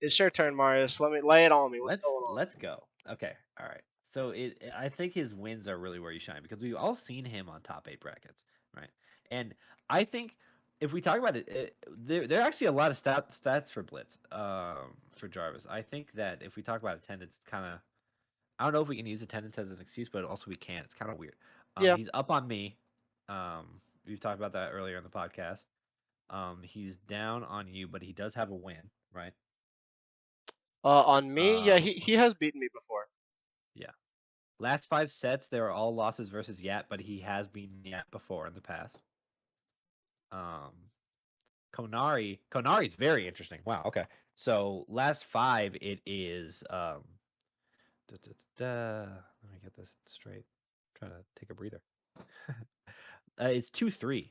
it's your turn, Marius. Let me lay it on me. What's going on? Let's go. Okay. All right. So I think his wins are really where you shine because we've all seen him on top 8 brackets, right? And I think if we talk about it, there are actually a lot of stats for Blitz, for Jarvis. I think that if we talk about attendance, kind of I don't know if we can use attendance as an excuse, but also we can't. It's kind of weird. Yeah. He's up on me. We've talked about that earlier in the podcast. He's down on you, but he does have a win, right? On me, yeah, Um, he has beaten me before. yeah. Last 5 sets, they were all losses versus Yat, but he has beaten Yat before in the past. Um, Konari's very interesting. Wow. Okay. So last 5, it is da, da, da, let me get this straight. I'm trying to take a breather. It's 2-3,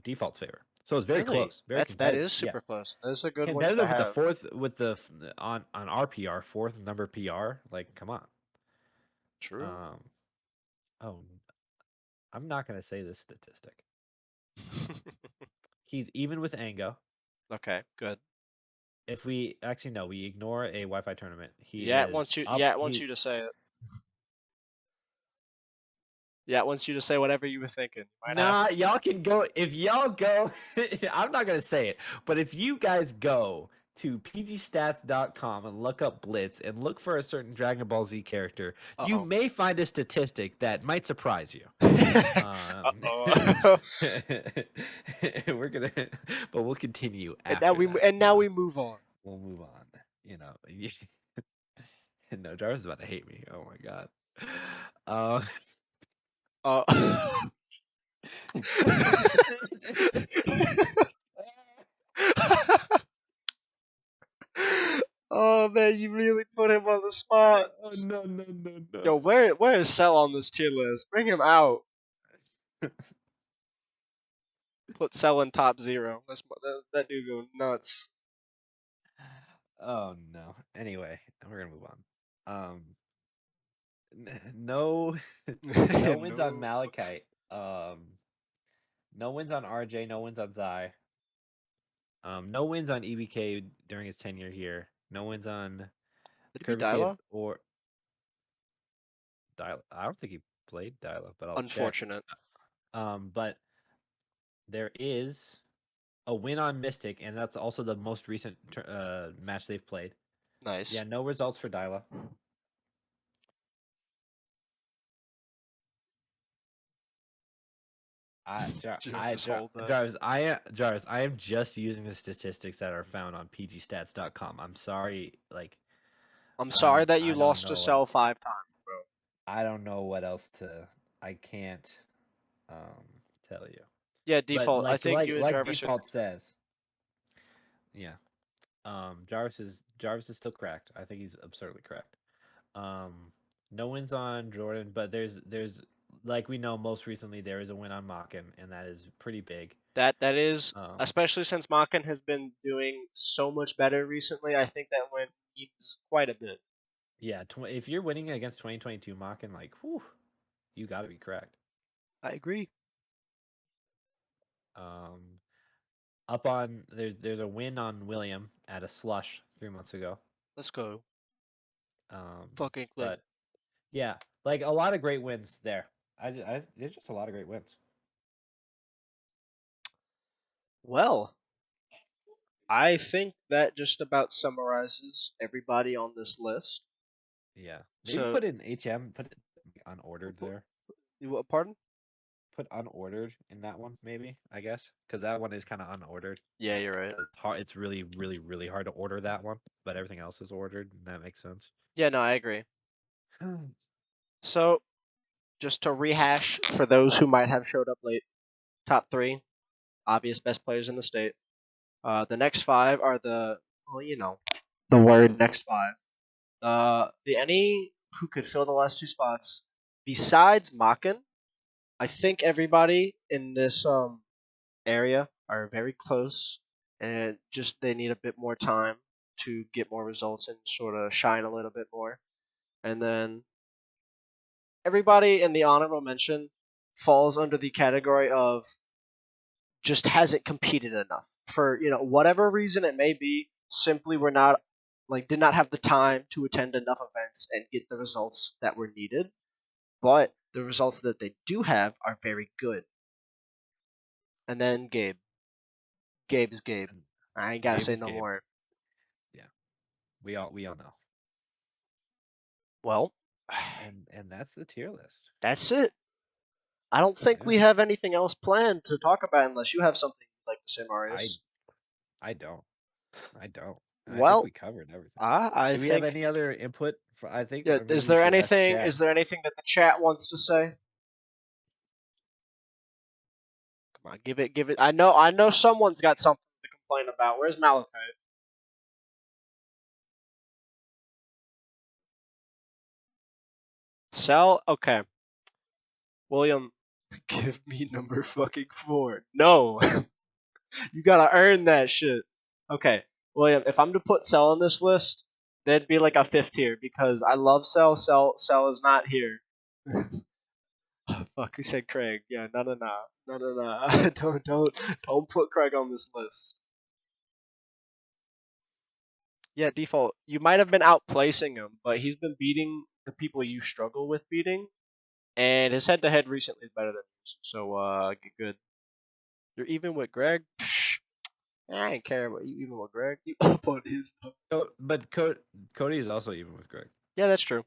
default's favor. So it's very Really? close, very That is competitive. Yeah, super close. Those are good ones to competitive with the have. fourth with the on RPR fourth number PR. Like, come on. True. Um, oh, I'm not gonna say this statistic. He's even with Ango. Okay, good. If we actually no, we ignore a Wi-Fi tournament. He Yat is wants you. up. Yat wants you to say it. Yat wants you to say whatever you were thinking. Might have Nah, to. y'all can go. If y'all go, I'm not gonna say it, but if you guys go to pgstats.com and look up Blitz and look for a certain Dragon Ball Z character, Uh you oh. may find a statistic that might surprise you. Uh oh. We're gonna, but we'll continue and now after we that. and now we move on. We'll move on. You know, no, Jarvis is about to hate me. Oh my god. Um, Uh. Oh man, you really put him on the spot. oh no no no no. Yo, where is Cell on this tier list? Bring him out. Put Cell in top 0. That dude go nuts. Oh no. Anyway, we're gonna move on. No, no wins on No. Malachite. No wins on RJ. No wins on Zai. No wins on EBK during his tenure here. No wins on Did it be Kirby Kid Dyla? or Dial. I don't think he played Dial-Up, but I'll check. Unfortunate. But there is a win on Mystic, and that's also the most recent match they've played. Nice. Yeah, no results for Dyla. Just hold that. Jarvis, I am just using the statistics that are found on pgstats.com. I'm sorry, like I'm sorry that you I don't lost to know Cell 5 times, bro. I don't know what else to. I can't um tell you. Yeah, But default. I think you and like Jarvis are. default says, yeah. Jarvis is still cracked. I think he's absurdly cracked. Um, no wins on Jordan, but there's like we know most recently there is a win on Makin, and that is pretty big. That is, Um, especially since Makin has been doing so much better recently. I think that win means quite a bit. yeah, if you're winning against 2022 Makin, like, whew, you got to be cracked. I agree. Um, up on there's a win on William at a slush 3 months ago. Let's go. Um, Fucking clean. but yeah, like a lot of great wins there. There's just a lot of great wins. Well, I think that just about summarizes everybody on this list. Yeah, maybe So, put in HM, put it unordered there. pardon? Put unordered in that one, maybe I guess, because that one is kind of unordered. Yeah, you're right. It's hard. It's really, really, really hard to order that one, but everything else is ordered, and that makes sense. Yeah, no, I agree. So, just to rehash for those who might have showed up late, top three obvious best players in the state. The next five are the word next five. The any who could fill the last two spots besides Makin. I think everybody in this area are very close, and just they need a bit more time to get more results and sort of shine a little bit more. And then everybody in the honorable mention falls under the category of just hasn't competed enough for whatever reason it may be. Simply, we're not did not have the time to attend enough events and get the results that were needed. But the results that they do have are very good. And then Gabe. Gabe is Gabe. And I ain't gotta Gabe say is no Gabe. more. Yeah, we all know. Well, And that's the tier list. that's it. I don't think Yeah, we have anything else planned to talk about unless you have something you'd like to say, I Marius. I don't. I don't. And I think Well, we covered everything. I Do we have think. any other input? I think, Yeah. or maybe Is we there should ask anything? chat. Is there anything that the chat wants to say? Come on, give it, give it. I know someone's got something to complain about. Where's Malachite? Sell? Okay. William, give me number fucking 4. No. You gotta earn that shit. Okay. William, if I'm to put Cell on this list, that'd be like a fifth tier because I love Cell. Cell is not here. Fuck, he said Craig. Yeah, no, no, no. No, no, no. Don't put Craig on this list. Yeah, default. You might have been outplacing him, but he's been beating the people you struggle with beating, and his head to head recently is better than yours. So get good. You're even with Greg. Psh, I ain't care about you even with Greg. You up on his. But Cody is also even with Greg. Yeah, that's true.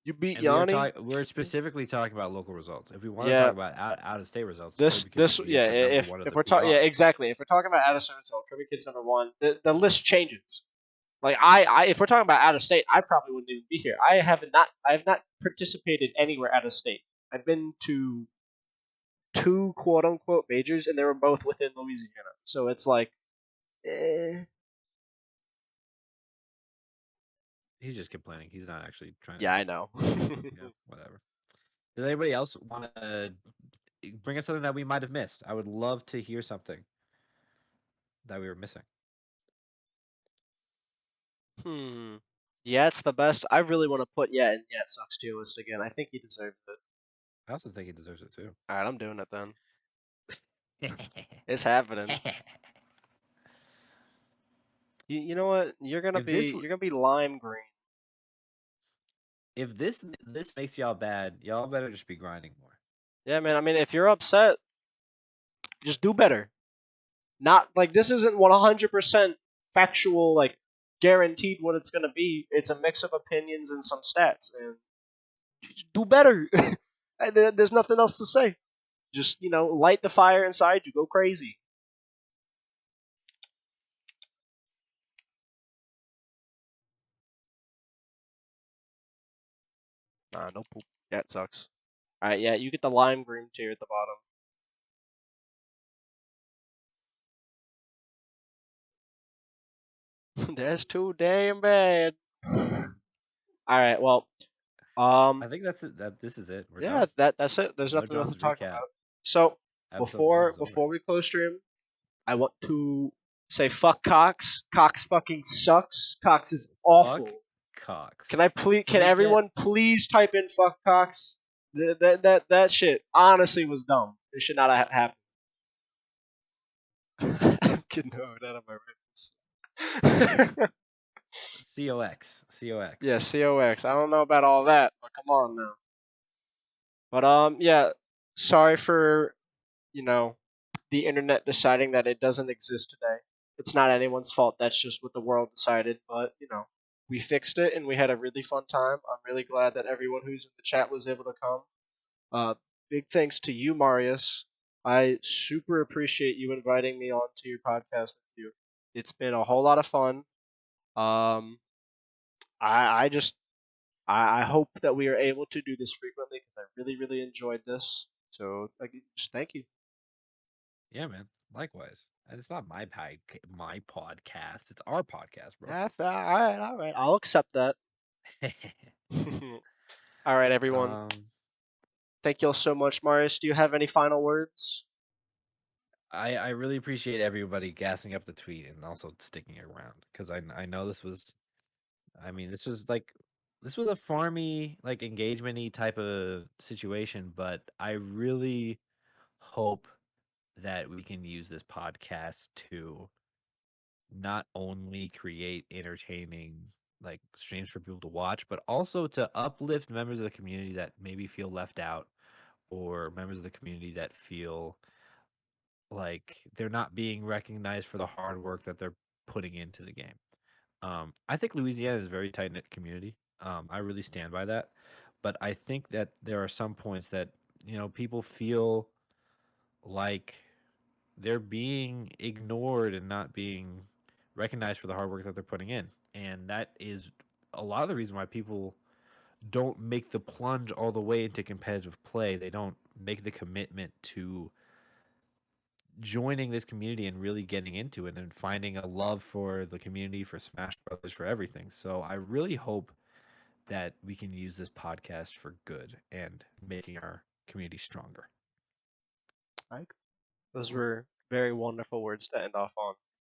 You beat And we are Yanni. talking. We're specifically talking about local results. If we want to talk Yeah, about out of state results, this Kirby Kid this would be yeah. at the number If one of if the we're two talking, yeah, odds. exactly. If we're talking about out of state, Kirby Kid's number one. The list changes. Like if we're talking about out of state, I probably wouldn't even be here. I have not participated anywhere out of state. I've been to two quote unquote majors, and they were both within Louisiana. So it's like, eh. He's just complaining. He's not actually trying Yeah, to. I know. Yeah, whatever. Does anybody else want to bring up something that we might have missed? I would love to hear something that we were missing. Hmm. Yeah, it's the best. I really want to put in sucks tier list again. I think he deserves it. I also think he deserves it too. All right, I'm doing it then. It's happening. You know what? if this You're gonna be lime green. if this makes y'all bad, y'all better just be grinding more. Yeah, man. I mean, if you're upset, just do better. Not like this isn't 100% factual, like guaranteed what it's gonna be. It's a mix of opinions and some stats, and just do better. There's nothing else to say. Just light the fire inside you. Go crazy. Nah, no poop. Yeah, it sucks. All right, yeah, you get the lime green tier at the bottom. That's too damn bad. All right, well, I think that's it. This is it. We're yeah, done. that's it. There's No nothing else John's to talk recap. about. So Episode one before is over. before we close stream, I want to say fuck Cox. Cox fucking sucks. Cox is Fuck awful. Cox. Can I please? Can Can we get? everyone please type in fuck Cox? That shit honestly was dumb. It should not have happened. I'm getting over that on my ribs. COX. Yeah, COX. I don't know about all that, but come on now. But yeah. Sorry for you know the internet deciding that it doesn't exist today. It's not anyone's fault. That's just what the world decided. But we fixed it and we had a really fun time. I'm really glad that everyone who's in the chat was able to come. Uh, big thanks to you, Marius. I super appreciate you inviting me on to your podcast with you. It's been a whole lot of fun. Um, I just I hope that we are able to do this frequently because I really really enjoyed this. So just thank you. Yeah, man. Likewise. And it's not my podcast. It's our podcast, bro. Yeah, all right. I'll accept that. All right, everyone. um, Thank you all so much, Marius. Do you have any final words? I really appreciate everybody gassing up the tweet and also sticking around because I know this was. I mean, this was a farmy like engagement-y type of situation, but I really hope that we can use this podcast to not only create entertaining like streams for people to watch, but also to uplift members of the community that maybe feel left out or members of the community that feel like they're not being recognized for the hard work that they're putting into the game. I think Louisiana is a very tight knit community. I really stand by that. But I think that there are some points that, people feel like they're being ignored and not being recognized for the hard work that they're putting in. And that is a lot of the reason why people don't make the plunge all the way into competitive play. They don't make the commitment to joining this community and really getting into it and finding a love for the community, for Smash Brothers, for everything. So I really hope that we can use this podcast for good and making our community stronger. Those were very wonderful words to end off on.